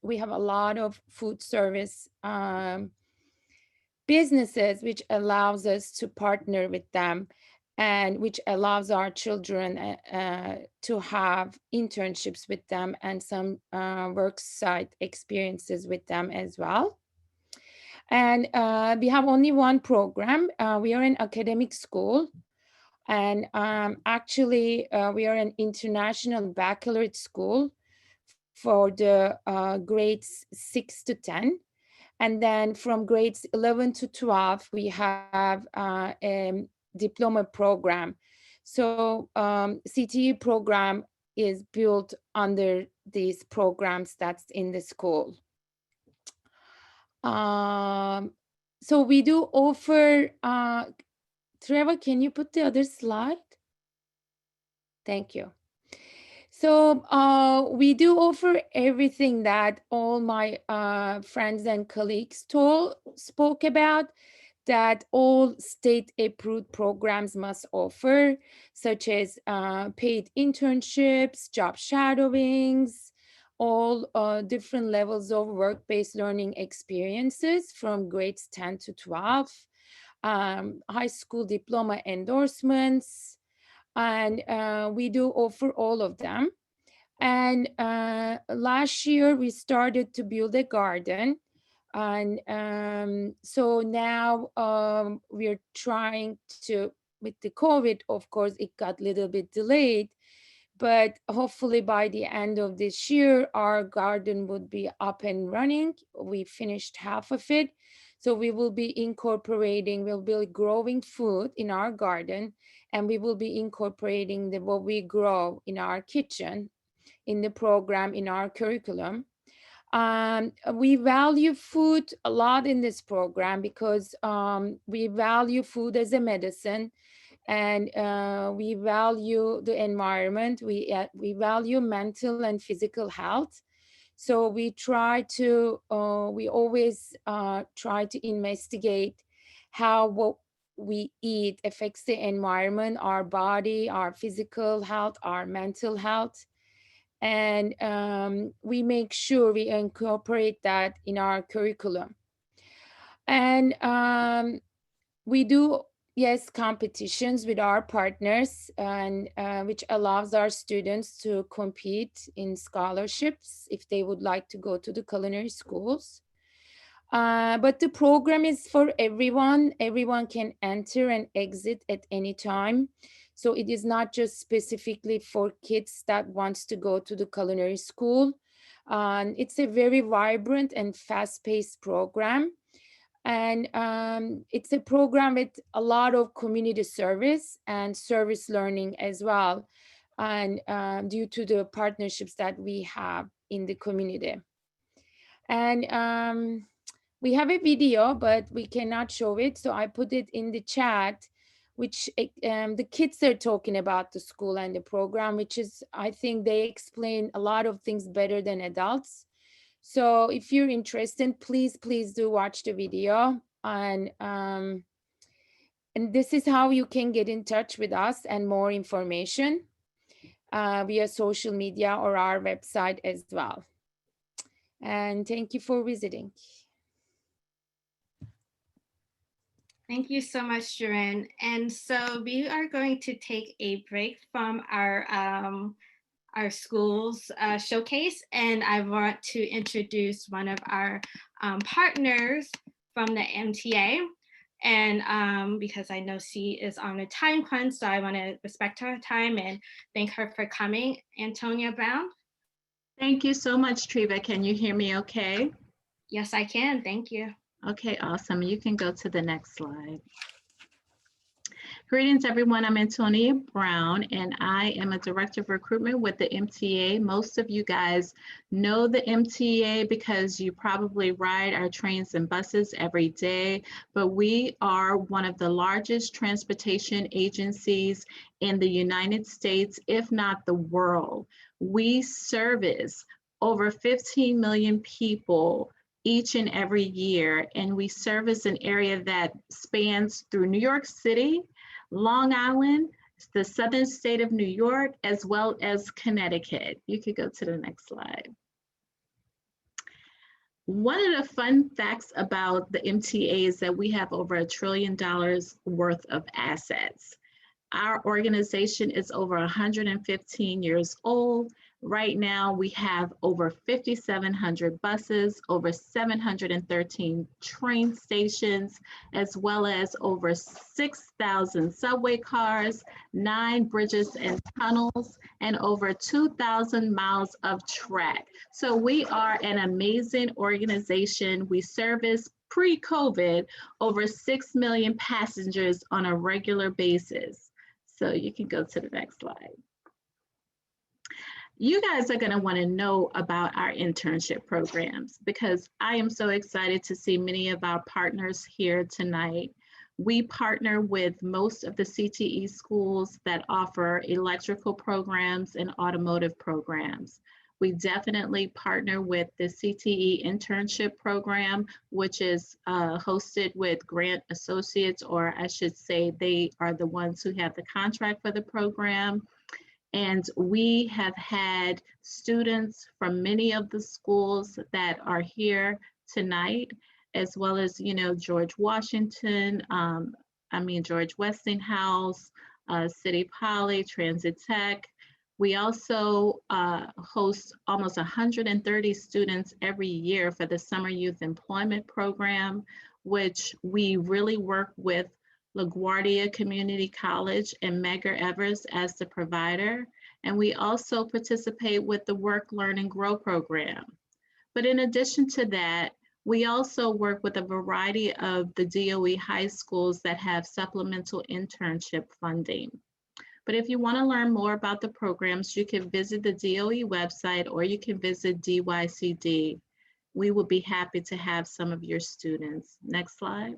Speaker 11: we have a lot of food service businesses, which allows us to partner with them, and which allows our children to have internships with them and some work site experiences with them as well. And we have only one program. We are an academic school. And actually, we are an international baccalaureate school for the grades 6 to 10. And then from grades 11 to 12, we have a diploma program. So CTE program is built under these programs that's in the school. So we do offer, Trevor, can you put the other slide? Thank you. So we do offer everything that all my friends and colleagues spoke about, that all state-approved programs must offer, such as paid internships, job shadowings, all different levels of work-based learning experiences from grades 10 to 12, high school diploma endorsements, and we do offer all of them. And last year we started to build a garden, and so now we're trying to, with the COVID, of course, it got a little bit delayed, but hopefully by the end of this year, our garden would be up and running. We finished half of it. So we will be incorporating, we'll be growing food in our garden, and we will be incorporating what we grow in our kitchen, in the program, in our curriculum. We value food a lot in this program because we value food as a medicine, and we value the environment. We value mental and physical health. So we try to, we always try to investigate how what we eat affects the environment, our body, our physical health, our mental health. And we make sure we incorporate that in our curriculum. And we do, yes, competitions with our partners, and which allows our students to compete in scholarships if they would like to go to the culinary schools. But the program is for everyone. Everyone can enter and exit at any time. So it is not just specifically for kids that wants to go to the culinary school. It's a very vibrant and fast-paced program. And it's a program with a lot of community service and service learning as well, and due to the partnerships that we have in the community. And we have a video, but we cannot show it, so I put it in the chat, which the kids are talking about the school and the program, which is, I think they explain a lot of things better than adults. So if you're interested, please do watch the video. And this is how you can get in touch with us and more information via social media or our website as well. And thank you for visiting.
Speaker 2: Thank you so much, Sharon. And so we are going to take a break from our schools showcase, and I want to introduce one of our partners from the MTA. And because I know she is on a time crunch, so I want to respect her time and thank her for coming. Antonia Brown.
Speaker 12: Thank you so much, Treva. Can you hear me okay?
Speaker 2: Yes, I can. Thank you.
Speaker 12: Okay, awesome. You can go to the next slide. Greetings, everyone. I'm Antonia Brown, and I am a director of recruitment with the MTA. Most of you guys know the MTA because you probably ride our trains and buses every day, but we are one of the largest transportation agencies in the United States, if not the world. We service over 15 million people each and every year, and we service an area that spans through New York City, Long Island, the southern state of New York, as well as Connecticut. You could go to the next slide. One of the fun facts about the MTA is that we have over $1 trillion worth of assets. Our organization is over 115 years old. Right now, we have over 5,700 buses, over 713 train stations, as well as over 6,000 subway cars, 9 bridges and tunnels, and over 2,000 miles of track. So we are an amazing organization. We service pre-COVID over 6 million passengers on a regular basis. So you can go to the next slide. You guys are going to want to know about our internship programs because I am so excited to see many of our partners here tonight. We partner with most of the CTE schools that offer electrical programs and automotive programs. We definitely partner with the CTE internship program, which is hosted with Grant Associates, or I should say they are the ones who have the contract for the program. And we have had students from many of the schools that are here tonight, as well as, you know, George Washington, George Westinghouse, City Poly, Transit Tech. We also host almost 130 students every year for the Summer Youth Employment Program, which we really work with LaGuardia Community College, and Medgar Evers as the provider. And we also participate with the Work, Learn, and Grow program. But in addition to that, we also work with a variety of the DOE high schools that have supplemental internship funding. But if you want to learn more about the programs, you can visit the DOE website or you can visit DYCD. We will be happy to have some of your students. Next slide.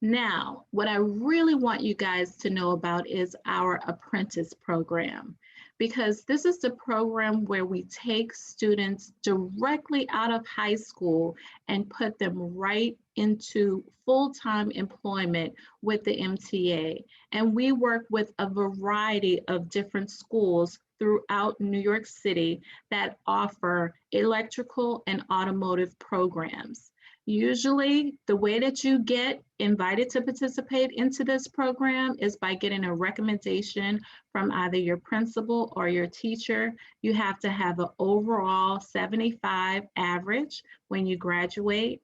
Speaker 12: Now, what I really want you guys to know about is our apprentice program, because this is the program where we take students directly out of high school and put them right into full-time employment with the MTA. And we work with a variety of different schools throughout New York City that offer electrical and automotive programs. Usually, the way that you get invited to participate into this program is by getting a recommendation from either your principal or your teacher. You have to have an overall 75 average when you graduate.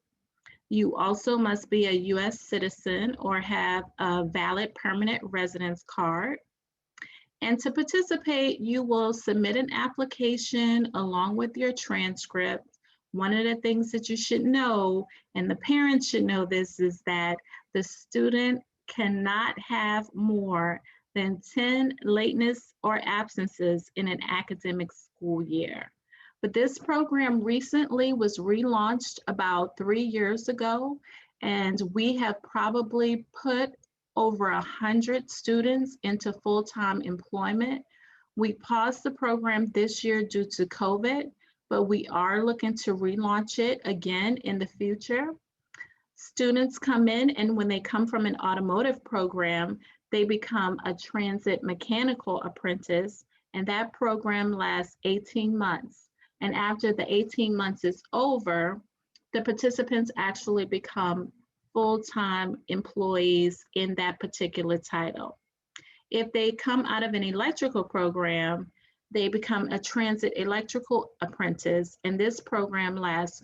Speaker 12: You also must be a US citizen or have a valid permanent residence card. And to participate, you will submit an application along with your transcript. One of the things that you should know, and the parents should know this, is that the student cannot have more than 10 lateness or absences in an academic school year. But this program recently was relaunched about 3 years ago, and we have probably put over 100 students into full-time employment. We paused the program this year due to COVID, but we are looking to relaunch it again in the future. Students come in, and when they come from an automotive program, they become a transit mechanical apprentice, and that program lasts 18 months. And after the 18 months is over, the participants actually become full-time employees in that particular title. If they come out of an electrical program, they become a transit electrical apprentice, and this program lasts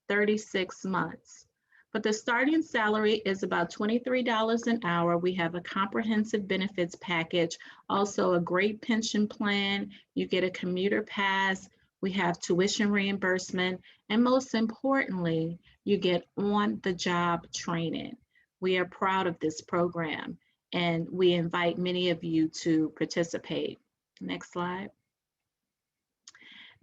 Speaker 12: 36 months. But the starting salary is about $23 an hour. We have a comprehensive benefits package, also a great pension plan. You get a commuter pass. We have tuition reimbursement, and most importantly, you get on-the-job training. We are proud of this program, and we invite many of you to participate. Next slide.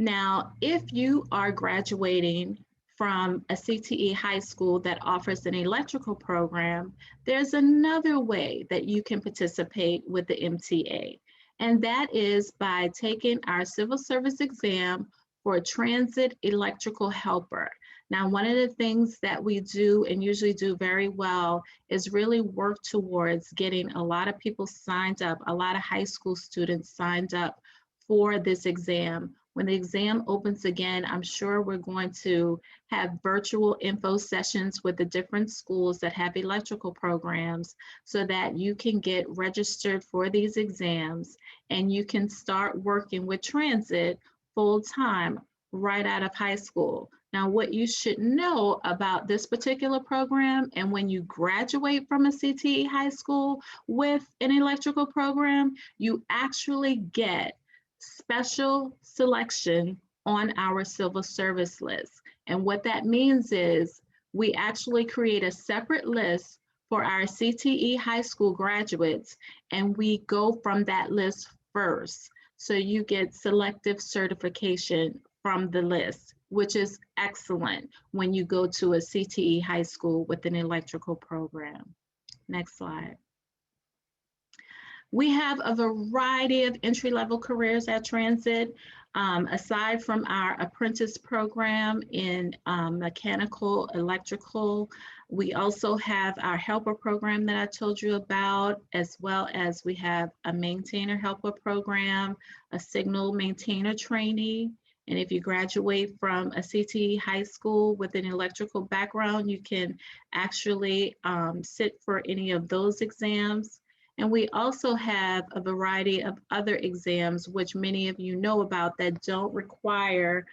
Speaker 12: Now, if you are graduating from a CTE high school that offers an electrical program, there's another way that you can participate with the MTA, and that is by taking our civil service exam for a transit electrical helper. Now, one of the things that we do and usually do very well is really work towards getting a lot of people signed up, a lot of high school students signed up for this exam. When the exam opens again, I'm sure we're going to have virtual info sessions with the different schools that have electrical programs so that you can get registered for these exams and you can start working with transit full-time right out of high school. Now, what you should know about this particular program, and when you graduate from a CTE high school with an electrical program, you actually get special selection on our civil service list. And what that means is we actually create a separate list for our CTE high school graduates, and we go from that list first. So you get selective certification from the list, which is excellent when you go to a CTE high school with an electrical program. Next slide. We have a variety of entry-level careers at Transit. Aside from our apprentice program in mechanical, electrical, we also have our helper program that I told you about, as well as we have a maintainer helper program, a signal maintainer trainee. And if you graduate from a CTE high school with an electrical background, you can actually sit for any of those exams. And we also have a variety of other exams, which many of you know about, that don't require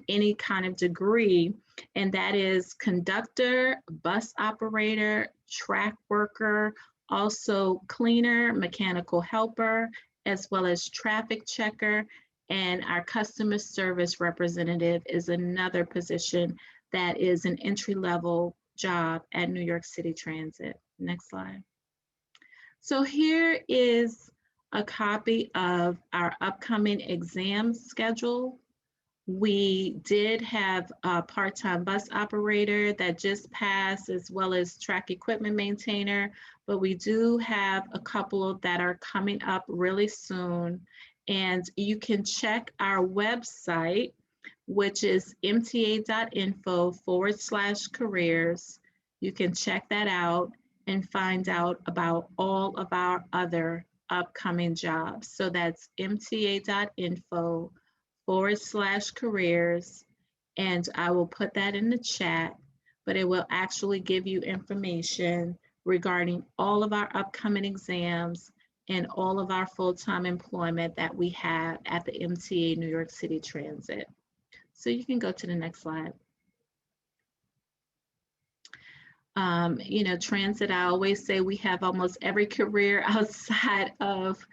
Speaker 12: any kind of degree. And that is conductor, bus operator, track worker, also cleaner, mechanical helper, as well as traffic checker. And our customer service representative is another position that is an entry-level job at New York City Transit. Next slide. So here is a copy of our upcoming exam schedule. We did have a part-time bus operator that just passed, as well as track equipment maintainer, but we do have a couple that are coming up really soon. And you can check our website, which is mta.info/careers. You can check that out and find out about all of our other upcoming jobs. So that's mta.info/careers. And I will put that in the chat, but it will actually give you information regarding all of our upcoming exams and all of our full-time employment that we have at the MTA New York City Transit. So you can go to the next slide. You know, transit, I always say we have almost every career outside of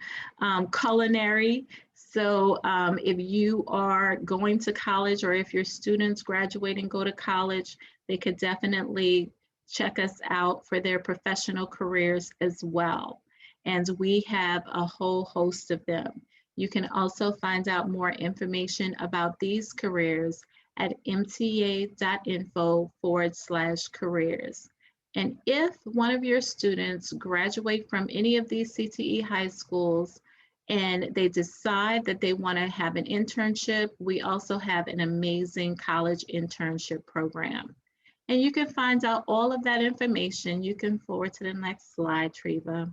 Speaker 12: culinary. So if you are going to college, or if your students graduate and go to college, they could definitely check us out for their professional careers as well. And we have a whole host of them. You can also find out more information about these careers at mta.info/careers. And if one of your students graduate from any of these CTE high schools and they decide that they want to have an internship, we also have an amazing college internship program. And you can find out all of that information. You can forward to the next slide, Treva.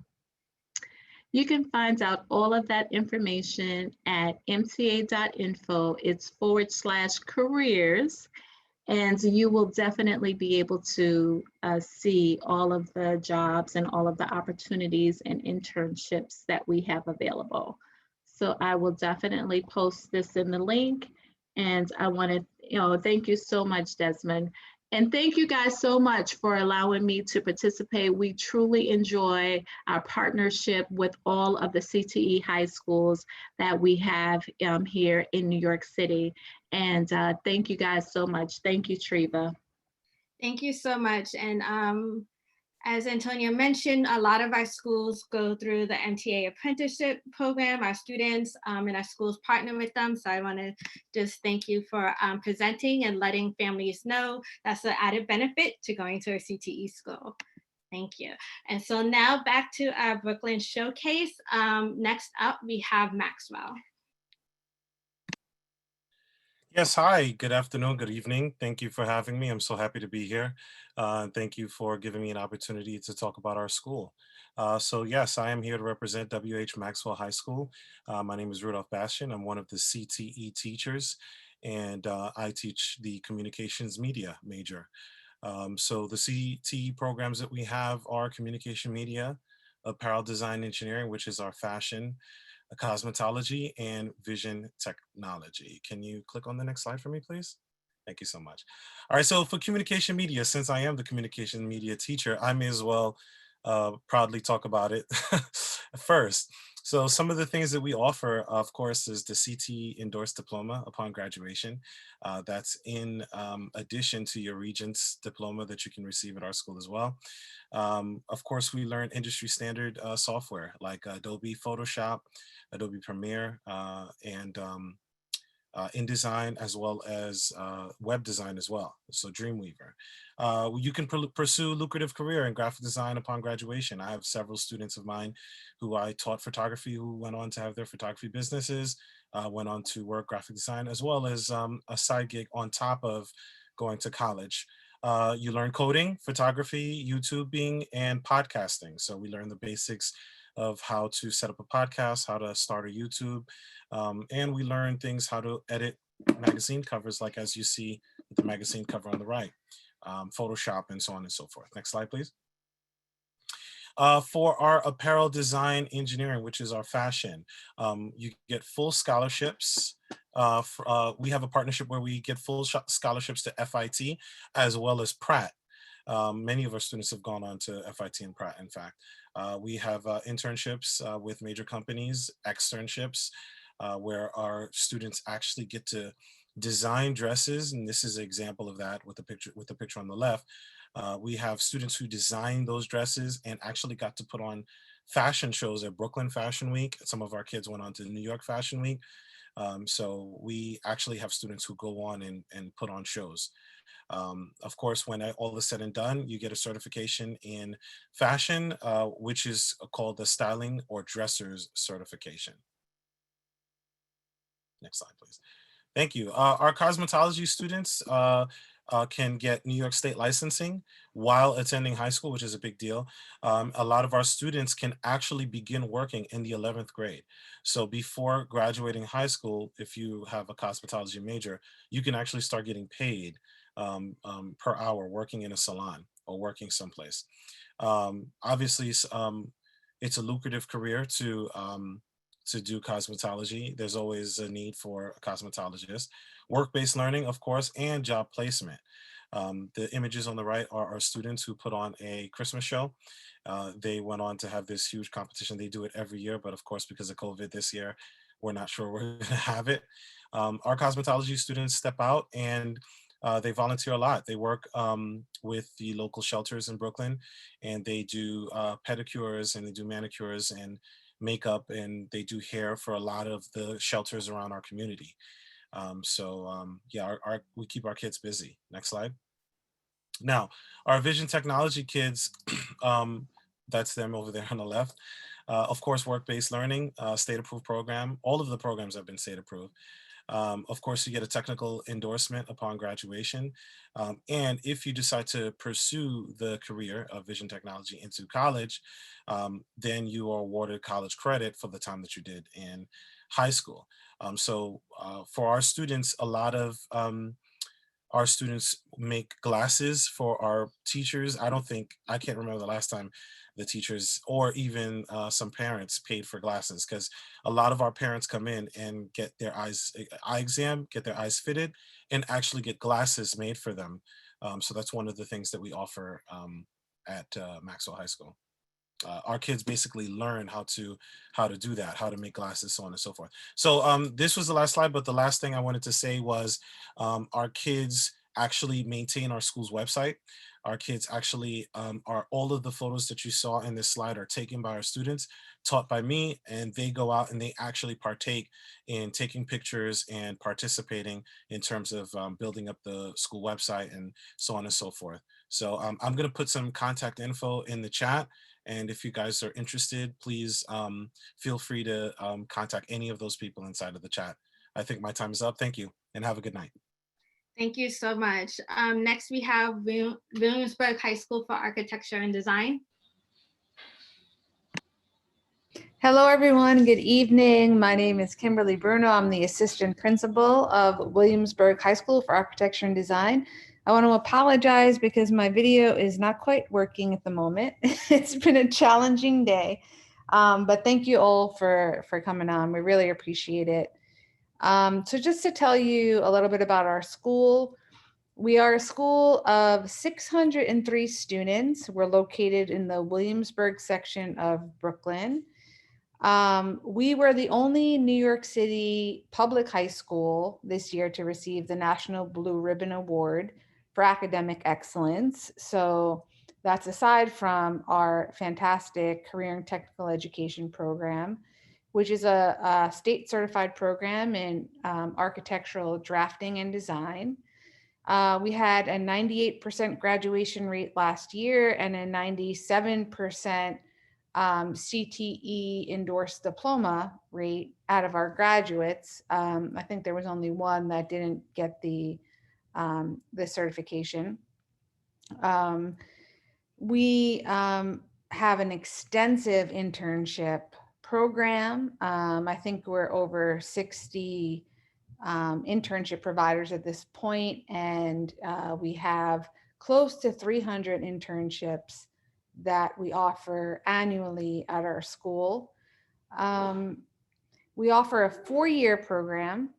Speaker 12: You can find out all of that information at mta.info. It's /careers. And you will definitely be able to see all of the jobs and all of the opportunities and internships that we have available. So I will definitely post this in the link. And I want to, thank you so much, Desmond. And thank you guys so much for allowing me to participate. We truly enjoy our partnership with all of the CTE high schools that we have here in New York City. And thank you guys so much. Thank you, Treva.
Speaker 2: Thank you so much. And as Antonia mentioned, a lot of our schools go through the MTA apprenticeship program. Our students and our schools partner with them. So I want to just thank you for presenting and letting families know that's an added benefit to going to a CTE school. Thank you. And so now back to our Brooklyn showcase. Next up, we have Maxwell.
Speaker 13: Yes, hi, good afternoon, good evening. Thank you for having me. I'm so happy to be here. Thank you for giving me an opportunity to talk about our school. So yes, I am here to represent WH Maxwell High School. My name is Rudolph Bastian. I'm one of the CTE teachers, and I teach the communications media major. So the CTE programs that we have are communication media, apparel design engineering, which is our fashion, cosmetology, and vision technology. Can you click on the next slide for me, please? Thank you so much. All right, so for communication media, since I am the communication media teacher, I may as well proudly talk about it first. So some of the things that we offer, of course, is the CTE endorsed diploma upon graduation. That's in addition to your Regents diploma that you can receive at our school as well. Of course, we learn industry standard software like Adobe Photoshop, Adobe Premiere, and InDesign, as well as web design as well, so Dreamweaver. You can pursue a lucrative career in graphic design upon graduation. I have several students of mine who I taught photography who went on to have their photography businesses, went on to work graphic design, as well as a side gig on top of going to college. You learn coding, photography, YouTubing, and podcasting. So we learn the basics of how to set up a podcast, how to start a YouTube, and we learn things how to edit magazine covers, like as you see the magazine cover on the right, Photoshop, and so on and so forth. Next slide, please. For our apparel design engineering, which is our fashion, you get full scholarships. We have a partnership where we get full scholarships to FIT as well as Pratt. Many of our students have gone on to FIT and Pratt, in fact. We have internships with major companies, externships, where our students actually get to design dresses, and this is an example of that with the picture on the left. We have students who design those dresses and actually got to put on fashion shows at Brooklyn Fashion Week. Some of our kids went on to New York Fashion Week. So we actually have students who go on and put on shows. Of course, when all is said and done, you get a certification in fashion, which is called the styling or dressers certification. Next slide, please. Thank you. Our cosmetology students can get New York State licensing while attending high school, which is a big deal. A lot of our students can actually begin working in the 11th grade. So before graduating high school, if you have a cosmetology major, you can actually start getting paid per hour working in a salon or working someplace. Obviously, it's a lucrative career to do cosmetology. There's always a need for a cosmetologist. Work-based learning, of course, and job placement. The images on the right are our students who put on a Christmas show. They went on to have this huge competition. They do it every year, but of course, because of COVID this year, we're not sure we're gonna have it. Our cosmetology students step out and they volunteer a lot. They work with the local shelters in Brooklyn, and they do pedicures and they do manicures and makeup, and they do hair for a lot of the shelters around our community. Yeah, we keep our kids busy. Next slide. Now, our vision technology kids, that's them over there on the left. Of course, work-based learning, state-approved program. All of the programs have been state-approved. Of course, you get a technical endorsement upon graduation. And if you decide to pursue the career of vision technology into college, then you are awarded college credit for the time that you did in high school. For our students, a lot of our students make glasses for our teachers. I can't remember the last time the teachers or even some parents paid for glasses, because a lot of our parents come in and get their eye exam, get their eyes fitted, and actually get glasses made for them. So that's one of the things that we offer at Maxwell High School. Our kids basically learn how to do that, how to make glasses, so on and so forth. So this was the last slide, but the last thing I wanted to say was our kids actually maintain our school's website. Our kids actually are, all of the photos that you saw in this slide are taken by our students, taught by me, and they go out and they actually partake in taking pictures and participating in terms of building up the school website and so on and so forth. So I'm going to put some contact info in the chat. And if you guys are interested, please feel free to contact any of those people inside of the chat. I think my time is up. Thank you and have a good night.
Speaker 2: Thank you so much. Next, we have Williamsburg High School for Architecture and Design.
Speaker 14: Hello, everyone. Good evening. My name is Kimberly Bruno. I'm the assistant principal of Williamsburg High School for Architecture and Design. I want to apologize because my video is not quite working at the moment. It's been a challenging day, but thank you all for coming on. We really appreciate it. So just to tell you a little bit about our school, we are a school of 603 students. We're located in the Williamsburg section of Brooklyn. We were the only New York City public high school this year to receive the National Blue Ribbon Award for academic excellence. So that's aside from our fantastic career and technical education program, which is a state certified program in architectural drafting and design. We had a 98% graduation rate last year and a 97% CTE endorsed diploma rate out of our graduates. I think there was only one that didn't get the certification. We have an extensive internship program. I think we're over 60 internship providers at this point, and we have close to 300 internships that we offer annually at our school. We offer a 4-year program,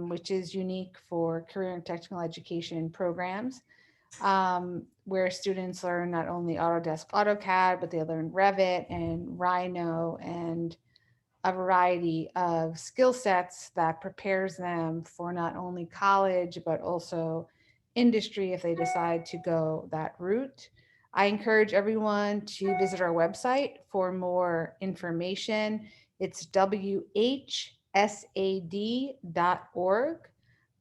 Speaker 14: which is unique for career and technical education programs, where students learn not only Autodesk AutoCAD, but they learn Revit and Rhino and a variety of skill sets that prepares them for not only college, but also industry if they decide to go that route. I encourage everyone to visit our website for more information. It's whsad.org,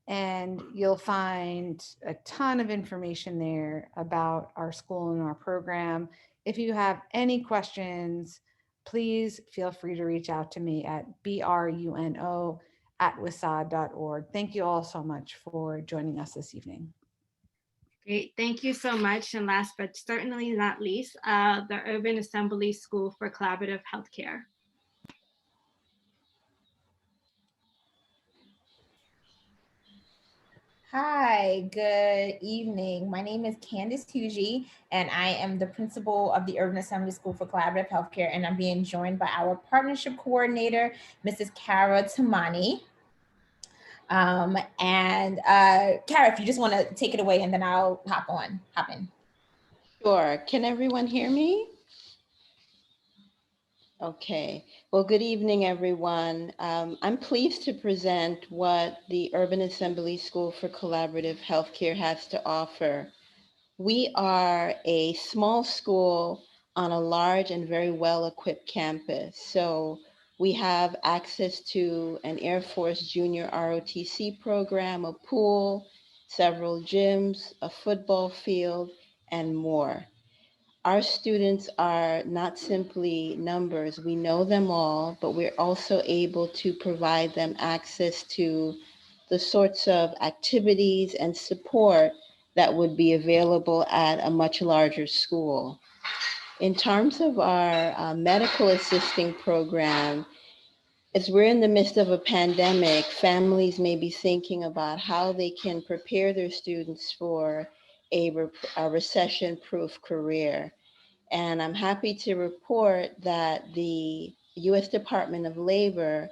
Speaker 14: and you'll find a ton of information there about our school and our program. If you have any questions, please feel free to reach out to me at bruno@wasad.org. Thank you all so much for joining us this evening.
Speaker 2: Great, thank you so much. And last but certainly not least, the Urban Assembly School for Collaborative Healthcare.
Speaker 15: Hi, good evening. My name is Candice Hugie, and I am the principal of the Urban Assembly School for Collaborative Healthcare, and I'm being joined by our partnership coordinator, Mrs. Kara Tamani. Kara, if you just want to take it away, and then I'll hop in.
Speaker 16: Sure. Can everyone hear me? Okay. Well, good evening, everyone. I'm pleased to present what the Urban Assembly School for Collaborative Healthcare has to offer. We are a small school on a large and very well-equipped campus. So we have access to an Air Force Junior ROTC program, a pool, several gyms, a football field, and more. Our students are not simply numbers. We know them all, but we're also able to provide them access to the sorts of activities and support that would be available at a much larger school. In terms of our medical assisting program, as we're in the midst of a pandemic, families may be thinking about how they can prepare their students for a recession-proof career. And I'm happy to report that the U.S. Department of Labor,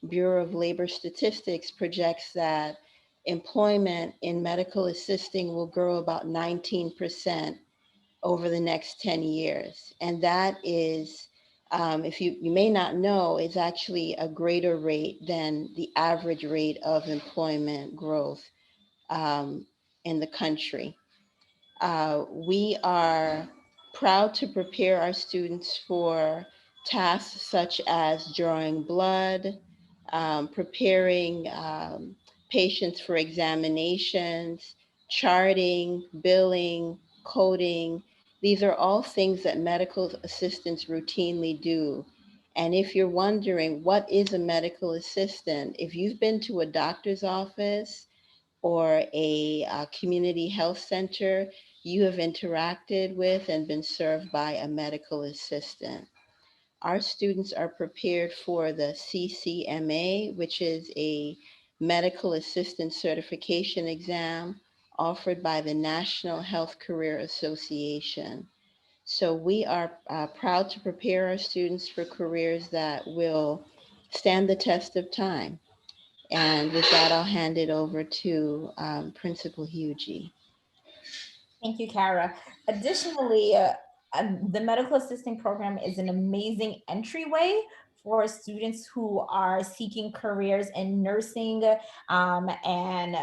Speaker 16: Bureau of Labor Statistics projects that employment in medical assisting will grow about 19% over the next 10 years. And that is, if you may not know, is actually a greater rate than the average rate of employment growth in the country. We are proud to prepare our students for tasks such as drawing blood, preparing patients for examinations, charting, billing, coding. These are all things that medical assistants routinely do. And if you're wondering, what is a medical assistant? If you've been to a doctor's office or a community health center, you have interacted with and been served by a medical assistant. Our students are prepared for the CCMA, which is a medical assistant certification exam offered by the National Health Career Association. So we are proud to prepare our students for careers that will stand the test of time. And with that, I'll hand it over to Principal Hugie.
Speaker 15: Thank you, Kara. Additionally, the medical assisting program is an amazing entryway for students who are seeking careers in nursing and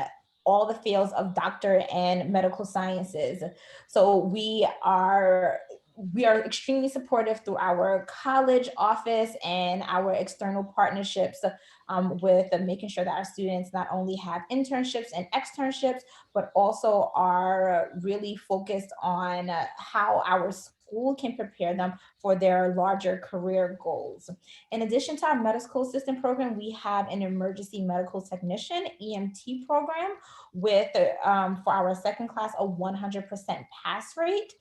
Speaker 15: all the fields of doctor and medical sciences. So we are extremely supportive through our college office and our external partnerships with making sure that our students not only have internships and externships, but also are really focused on how our school can prepare them for their larger career goals. In addition to our medical assistant program, we have an emergency medical technician, EMT program, with for our second class, a 100% pass rate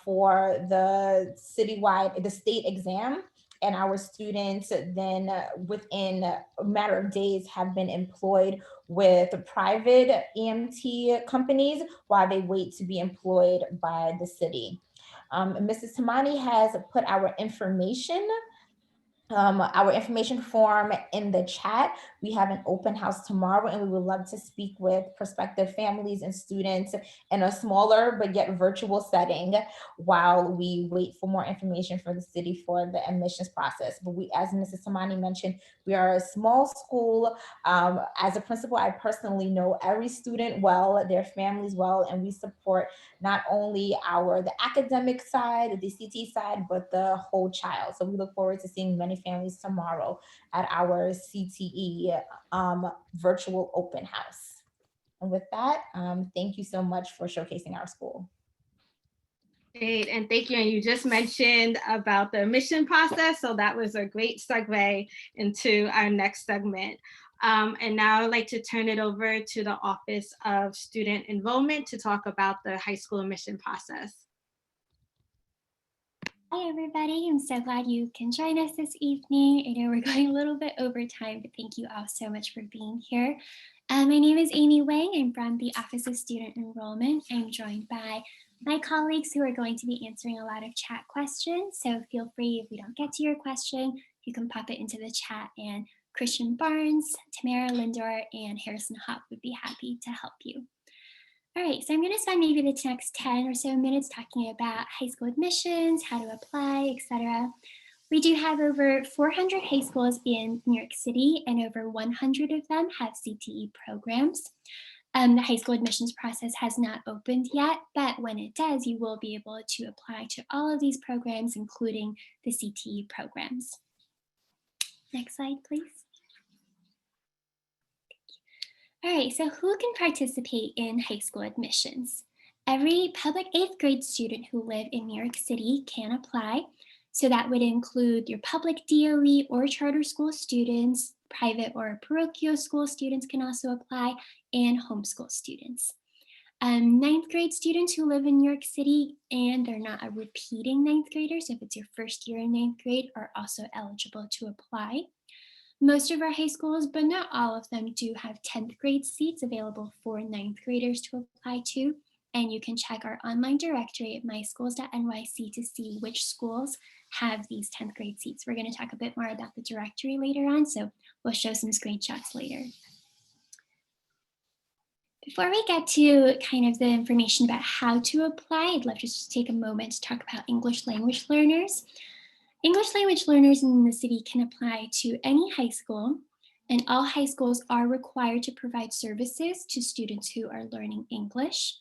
Speaker 15: for the state exam. And our students then within a matter of days have been employed with private EMT companies while they wait to be employed by the city. Mrs. Tamani has put our information form in the chat. We have an open house tomorrow, and we would love to speak with prospective families and students in a smaller but yet virtual setting while we wait for more information for the city for the admissions process. But we, as Mrs. Tamani mentioned, we are a small school. As a principal, I personally know every student well, their families well, and we support not only the academic side, the CTE side, but the whole child. So we look forward to seeing many families tomorrow at our CTE virtual open house. And with that, thank you so much for showcasing our school.
Speaker 2: Great, and thank you. And you just mentioned about the admission process, so that was a great segue into our next segment. And now I'd like to turn it over to the Office of Student Enrollment to talk about the high school admission process.
Speaker 17: Hi, everybody. I'm so glad you can join us this evening. I know we're going a little bit over time, but thank you all so much for being here. My name is Amy Wang. I'm from the Office of Student Enrollment. I'm joined by my colleagues who are going to be answering a lot of chat questions. So feel free, if we don't get to your question, you can pop it into the chat, and Christian Barnes, Tamara Lindor, and Harrison Hop would be happy to help you. All right, so I'm going to spend maybe the next 10 or so minutes talking about high school admissions, how to apply, etc. We do have over 400 high schools in New York City, and over 100 of them have CTE programs. The high school admissions process has not opened yet, but when it does, you will be able to apply to all of these programs, including the CTE programs. Next slide, please. All right, so who can participate in high school admissions? Every public 8th grade student who live in New York City can apply. So that would include your public DOE or charter school students, private or parochial school students can also apply, and homeschool students. 9th grade students who live in New York City and they're not a repeating 9th grader, so if it's your first year in 9th grade, are also eligible to apply. Most of our high schools, but not all of them, do have 10th grade seats available for 9th graders to apply to. And you can check our online directory at myschools.nyc to see which schools have these 10th grade seats. We're going to talk a bit more about the directory later on, so we'll show some screenshots later. Before we get to kind of the information about how to apply, I'd love to just take a moment to talk about English language learners. English language learners in the city can apply to any high school, and all high schools are required to provide services to students who are learning English.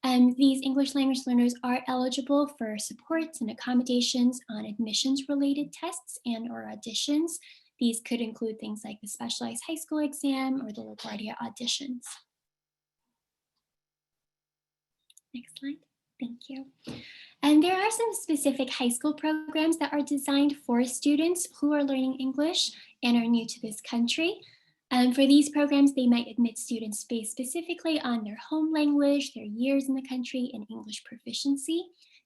Speaker 17: These English language learners are eligible for supports and accommodations on admissions-related tests and or auditions. These could include things like the specialized high school exam or the LaGuardia auditions. Next slide. Thank you. And there are some specific high school programs that are designed for students who are learning English and are new to this country. For these programs, they might admit students based specifically on their home language, their years in the country, and English proficiency.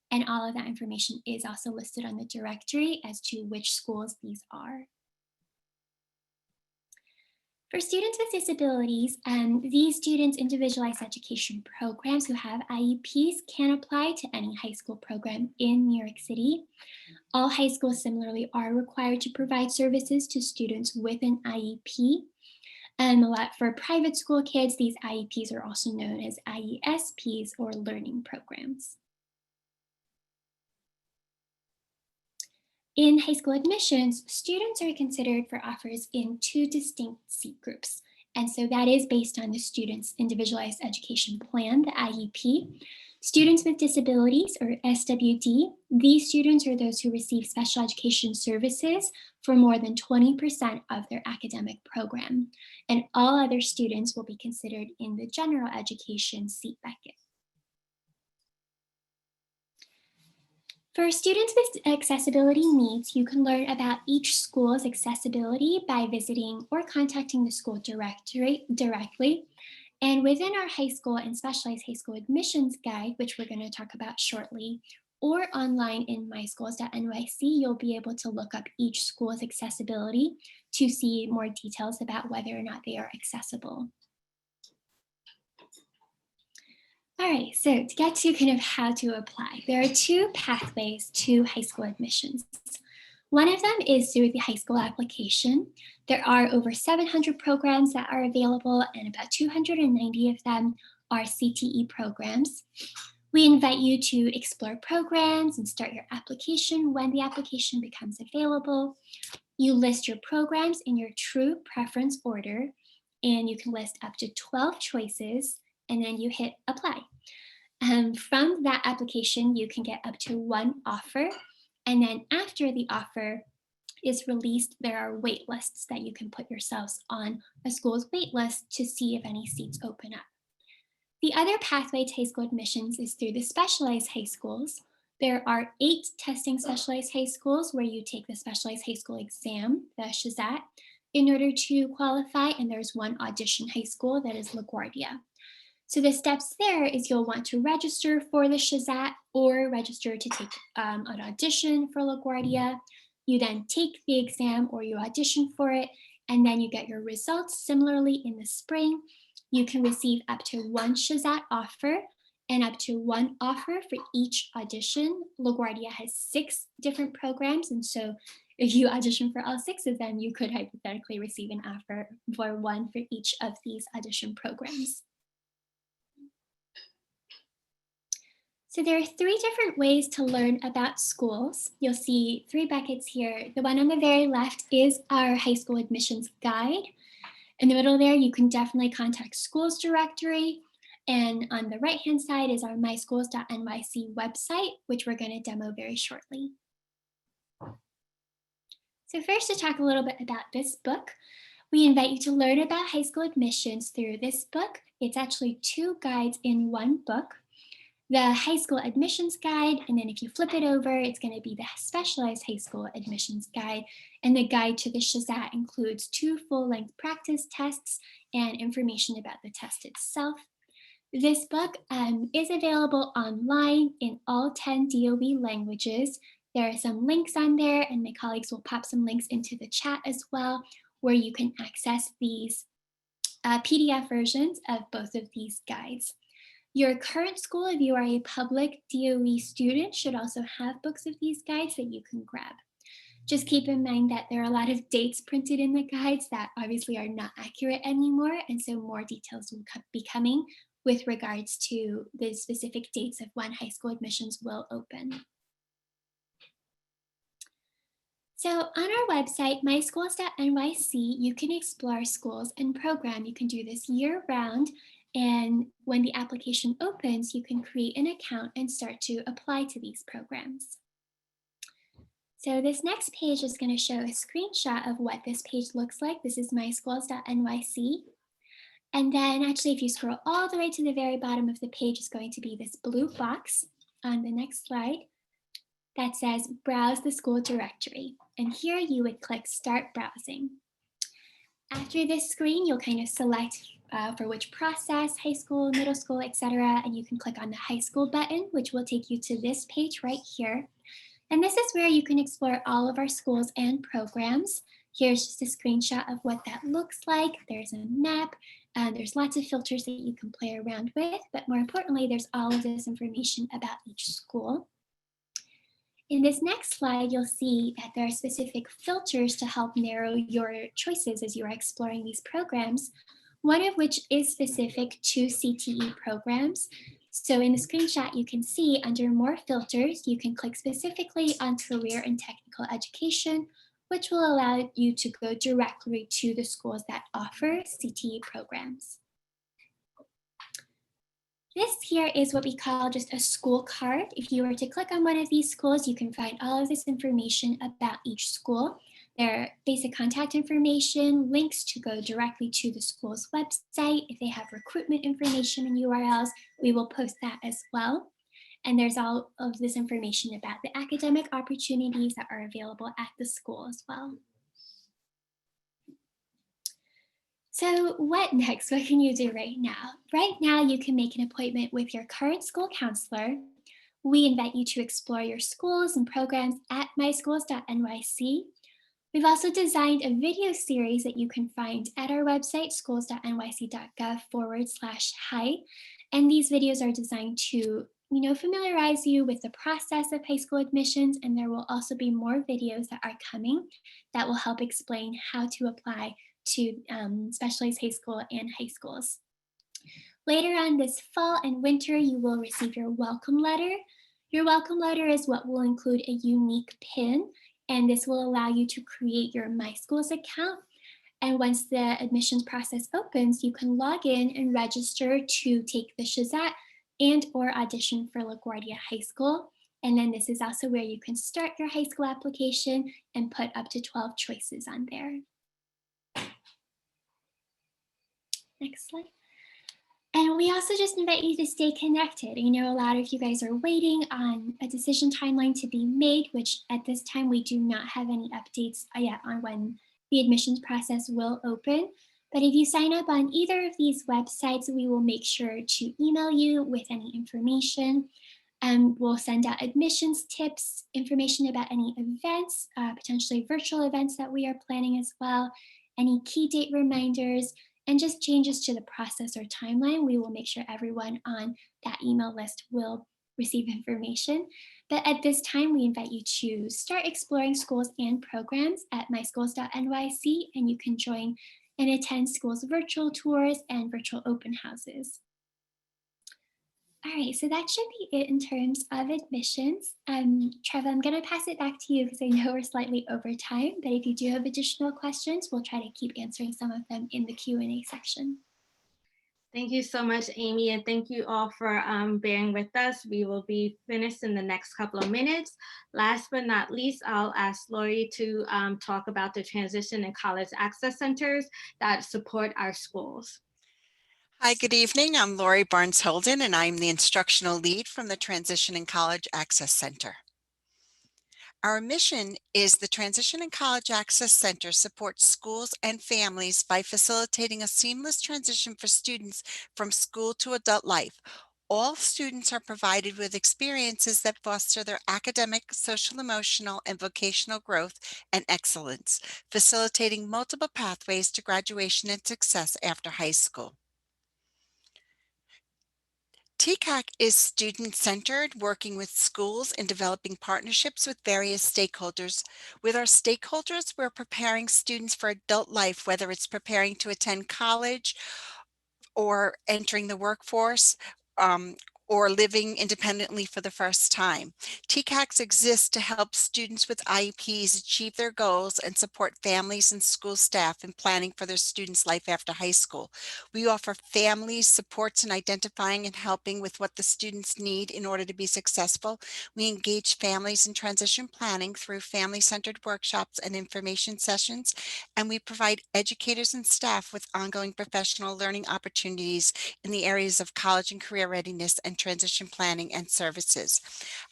Speaker 17: And all of that information is also listed on the directory as to which schools these are. For students with disabilities, these students' individualized education programs who have IEPs can apply to any high school program in New York City. All high schools similarly are required to provide services to students with an IEP. For private school kids, these IEPs are also known as IESPs or learning programs. In high school admissions, students are considered for offers in 2 distinct seat groups. And so that is based on the student's individualized education plan, the IEP. Students with disabilities, or SWD, these students are those who receive special education services for more than 20% of their academic program. And all other students will be considered in the general education seat bucket. For students with accessibility needs, you can learn about each school's accessibility by visiting or contacting the school directly. And within our high school and specialized high school admissions guide, which we're going to talk about shortly, or online in myschools.nyc, you'll be able to look up each school's accessibility to see more details about whether or not they are accessible. All right, so to get to kind of how to apply, there are two pathways to high school admissions. One of them is through the high school application. There are over 700 programs that are available, and about 290 of them are CTE programs. We invite you to explore programs and start your application when the application becomes available. You list your programs in your true preference order, and you can list up to 12 choices, and then you hit apply. From that application, you can get up to one offer. And then after the offer is released, there are wait lists that you can put yourselves on a school's wait list to see if any seats open up. The other pathway to high school admissions is through the specialized high schools. There are 8 testing specialized high schools where you take the specialized high school exam, the Shazat, in order to qualify, and there's one audition high school that is LaGuardia. So the steps there is you'll want to register for the Shazat or register to take an audition for LaGuardia. You then take the exam or you audition for it, and then you get your results. Similarly, in the spring, you can receive up to one Shazat offer and up to one offer for each audition. LaGuardia has 6 different programs, and so if you audition for all 6 of them, you could hypothetically receive an offer for one for each of these audition programs. So there are 3 different ways to learn about schools. You'll see 3 buckets here. The one on the very left is our high school admissions guide. In the middle there, you can definitely contact schools directory. And on the right-hand side is our myschools.nyc website, which we're going to demo very shortly. So first, to talk a little bit about this book, we invite you to learn about high school admissions through this book. It's actually 2 guides in one book. The high school admissions guide, and then if you flip it over, it's going to be the specialized high school admissions guide. And the guide to the Shazat includes 2 full-length practice tests and information about the test itself. This book is available online in all 10 DOE languages. There are some links on there, and my colleagues will pop some links into the chat as well, where you can access these PDF versions of both of these guides. Your current school, if you are a public DOE student, should also have books of these guides that you can grab. Just keep in mind that there are a lot of dates printed in the guides that obviously are not accurate anymore, and so more details will be coming with regards to the specific dates of when high school admissions will open. So on our website, myschools.nyc, you can explore schools and program. You can do this year-round. And when the application opens, you can create an account and start to apply to these programs. So this next page is going to show a screenshot of what this page looks like. This is myschools.nyc. And then actually, if you scroll all the way to the very bottom of the page, is going to be this blue box on the next slide that says browse the school directory. And here you would click start browsing. After this screen, you'll kind of select for which process, high school, middle school, etc. And you can click on the high school button, which will take you to this page right here. And this is where you can explore all of our schools and programs. Here's just a screenshot of what that looks like. There's a map. There's lots of filters that you can play around with, but more importantly, there's all of this information about each school. In this next slide, you'll see that there are specific filters to help narrow your choices as you are exploring these programs, one of which is specific to CTE programs. So in the screenshot, you can see under more filters, you can click specifically on career and technical education, which will allow you to go directly to the schools that offer CTE programs. This here is what we call just a school card. If you were to click on one of these schools, you can find all of this information about each school. There are basic contact information, links to go directly to the school's website. If they have recruitment information and URLs, we will post that as well. And there's all of this information about the academic opportunities that are available at the school as well. So what next? What can you do right now? Right now, you can make an appointment with your current school counselor. We invite you to explore your schools and programs at myschools.nyc. We've also designed a video series that you can find at our website, schools.nyc.gov/hi. And these videos are designed to, familiarize you with the process of high school admissions, and there will also be more videos that are coming that will help explain how to apply to specialized high school and high schools. Later on this fall and winter, you will receive your welcome letter. Your welcome letter is what will include a unique PIN, and this will allow you to create your My Schools account. And once the admissions process opens, you can log in and register to take the Shazat and or audition for LaGuardia High School. And then this is also where you can start your high school application and put up to 12 choices on there. Next slide. And we also just invite you to stay connected. I know a lot of you guys are waiting on a decision timeline to be made, which at this time we do not have any updates yet on when the admissions process will open. But if you sign up on either of these websites, we will make sure to email you with any information. We'll send out admissions tips, information about any events, potentially virtual events that we are planning as well, any key date reminders, and just changes to the process or timeline. We will make sure everyone on that email list will receive information. But at this time, we invite you to start exploring schools and programs at myschools.nyc, and you can join and attend schools' virtual tours and virtual open houses. All right, so that should be it in terms of admissions. Trevor, I'm going to pass it back to you because I know we're slightly over time, but if you do have additional questions, we'll try to keep answering some of them in the Q&A section.
Speaker 2: Thank you so much, Amy, and thank you all for bearing with us. We will be finished in the next couple of minutes. Last but not least, I'll ask Lori to talk about the transition and college access centers that support our schools.
Speaker 18: Hi, good evening. I'm Lori Barnes-Holden, and I'm the instructional lead from the Transition and College Access Center. Our mission is the Transition and College Access Center supports schools and families by facilitating a seamless transition for students from school to adult life. All students are provided with experiences that foster their academic, social, emotional, and vocational growth and excellence, facilitating multiple pathways to graduation and success after high school. TCAC is student-centered, working with schools and developing partnerships with various stakeholders. With our stakeholders, we're preparing students for adult life, whether it's preparing to attend college or entering the workforce, or living independently for the first time. TCACs exist to help students with IEPs achieve their goals and support families and school staff in planning for their students' life after high school. We offer families supports in identifying and helping with what the students need in order to be successful. We engage families in transition planning through family-centered workshops and information sessions, and we provide educators and staff with ongoing professional learning opportunities in the areas of college and career readiness and transition planning and services.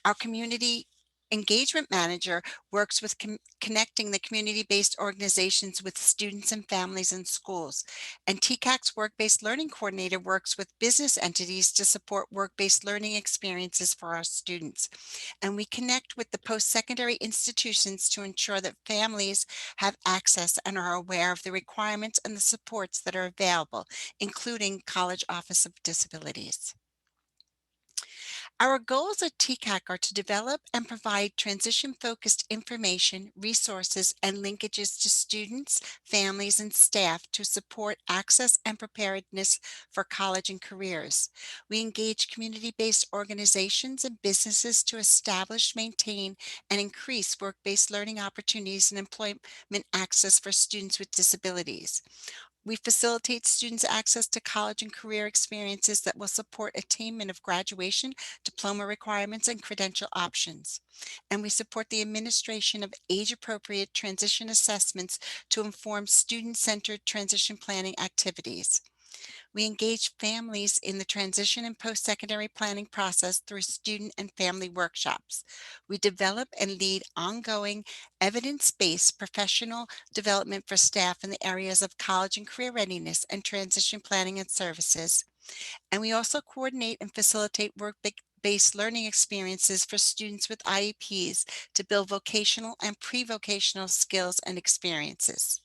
Speaker 18: Our community engagement manager works with connecting the community-based organizations with students and families in schools. And TCAC's work-based learning coordinator works with business entities to support work-based learning experiences for our students. And we connect with the post-secondary institutions to ensure that families have access and are aware of the requirements and the supports that are available, including College Office of Disabilities. Our goals at TCAC are to develop and provide transition-focused information, resources, and linkages to students, families, and staff to support access and preparedness for college and careers. We engage community-based organizations and businesses to establish, maintain, and increase work-based learning opportunities and employment access for students with disabilities. We facilitate students' access to college and career experiences that will support attainment of graduation, diploma requirements, and credential options. And we support the administration of age-appropriate transition assessments to inform student-centered transition planning activities. We engage families in the transition and post-secondary planning process through student and family workshops. We develop and lead ongoing evidence-based professional development for staff in the areas of college and career readiness and transition planning and services. And we also coordinate and facilitate work-based learning experiences for students with IEPs to build vocational and pre-vocational skills and experiences.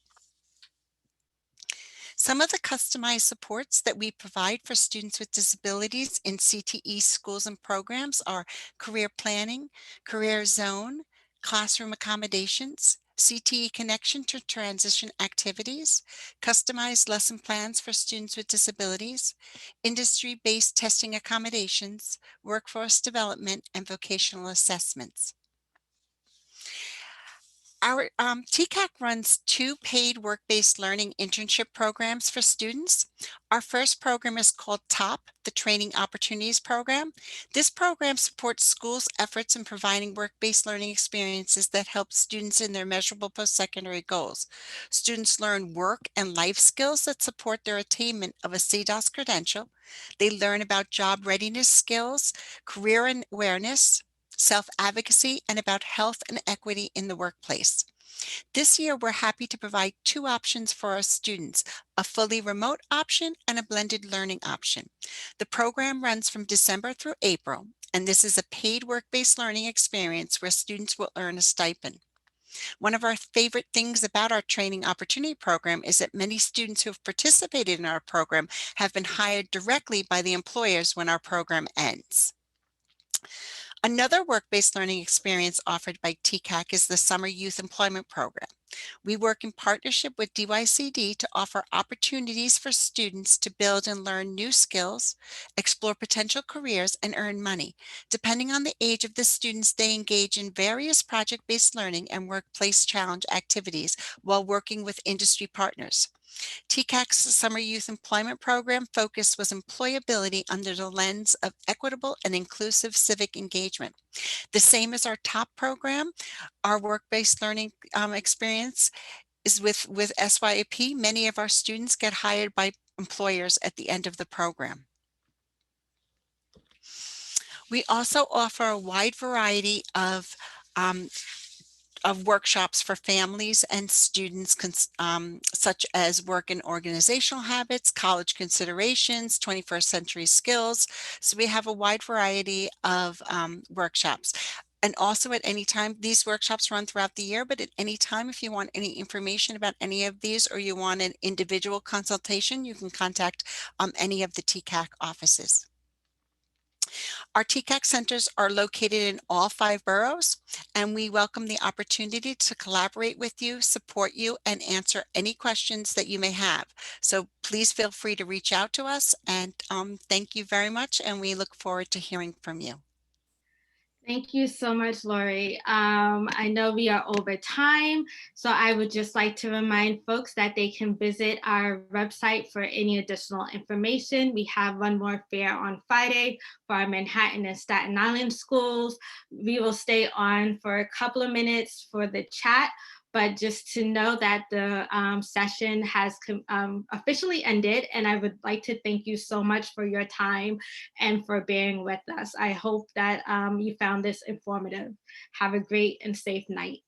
Speaker 18: Some of the customized supports that we provide for students with disabilities in CTE schools and programs are career planning, career zone, classroom accommodations, CTE connection to transition activities, customized lesson plans for students with disabilities, industry-based testing accommodations, workforce development, and vocational assessments. Our TCAC runs 2 paid work-based learning internship programs for students. Our first program is called TOP, the Training Opportunities Program. This program supports schools' efforts in providing work-based learning experiences that help students in their measurable post-secondary goals. Students learn work and life skills that support their attainment of a CDOS credential. They learn about job readiness skills, career awareness, self-advocacy, and about health and equity in the workplace. This year, we're happy to provide 2 options for our students, a fully remote option and a blended learning option. The program runs from December through April, and this is a paid work-based learning experience where students will earn a stipend. One of our favorite things about our training opportunity program is that many students who have participated in our program have been hired directly by the employers when our program ends. Another work-based learning experience offered by TCAC is the Summer Youth Employment Program. We work in partnership with DYCD to offer opportunities for students to build and learn new skills, explore potential careers, and earn money. Depending on the age of the students, they engage in various project-based learning and workplace challenge activities while working with industry partners. TCAC's Summer Youth Employment Program focus was employability under the lens of equitable and inclusive civic engagement. The same as our TOP program, our work-based learning experience is with SYAP. Many of our students get hired by employers at the end of the program. We also offer a wide variety of workshops for families and students, such as work and organizational habits, college considerations, 21st century skills. So we have a wide variety of workshops. And also at any time, these workshops run throughout the year, but at any time, if you want any information about any of these or you want an individual consultation, you can contact any of the TCAC offices. Our TCAC centers are located in all 5 boroughs, and we welcome the opportunity to collaborate with you, support you, and answer any questions that you may have. So please feel free to reach out to us, and thank you very much, and we look forward to hearing from you.
Speaker 2: Thank you so much, Lori. I know we are over time, so I would just like to remind folks that they can visit our website for any additional information. We have one more fair on Friday for our Manhattan and Staten Island schools. We will stay on for a couple of minutes for the chat, but just to know that the session has officially ended, and I would like to thank you so much for your time and for bearing with us. I hope that you found this informative. Have a great and safe night.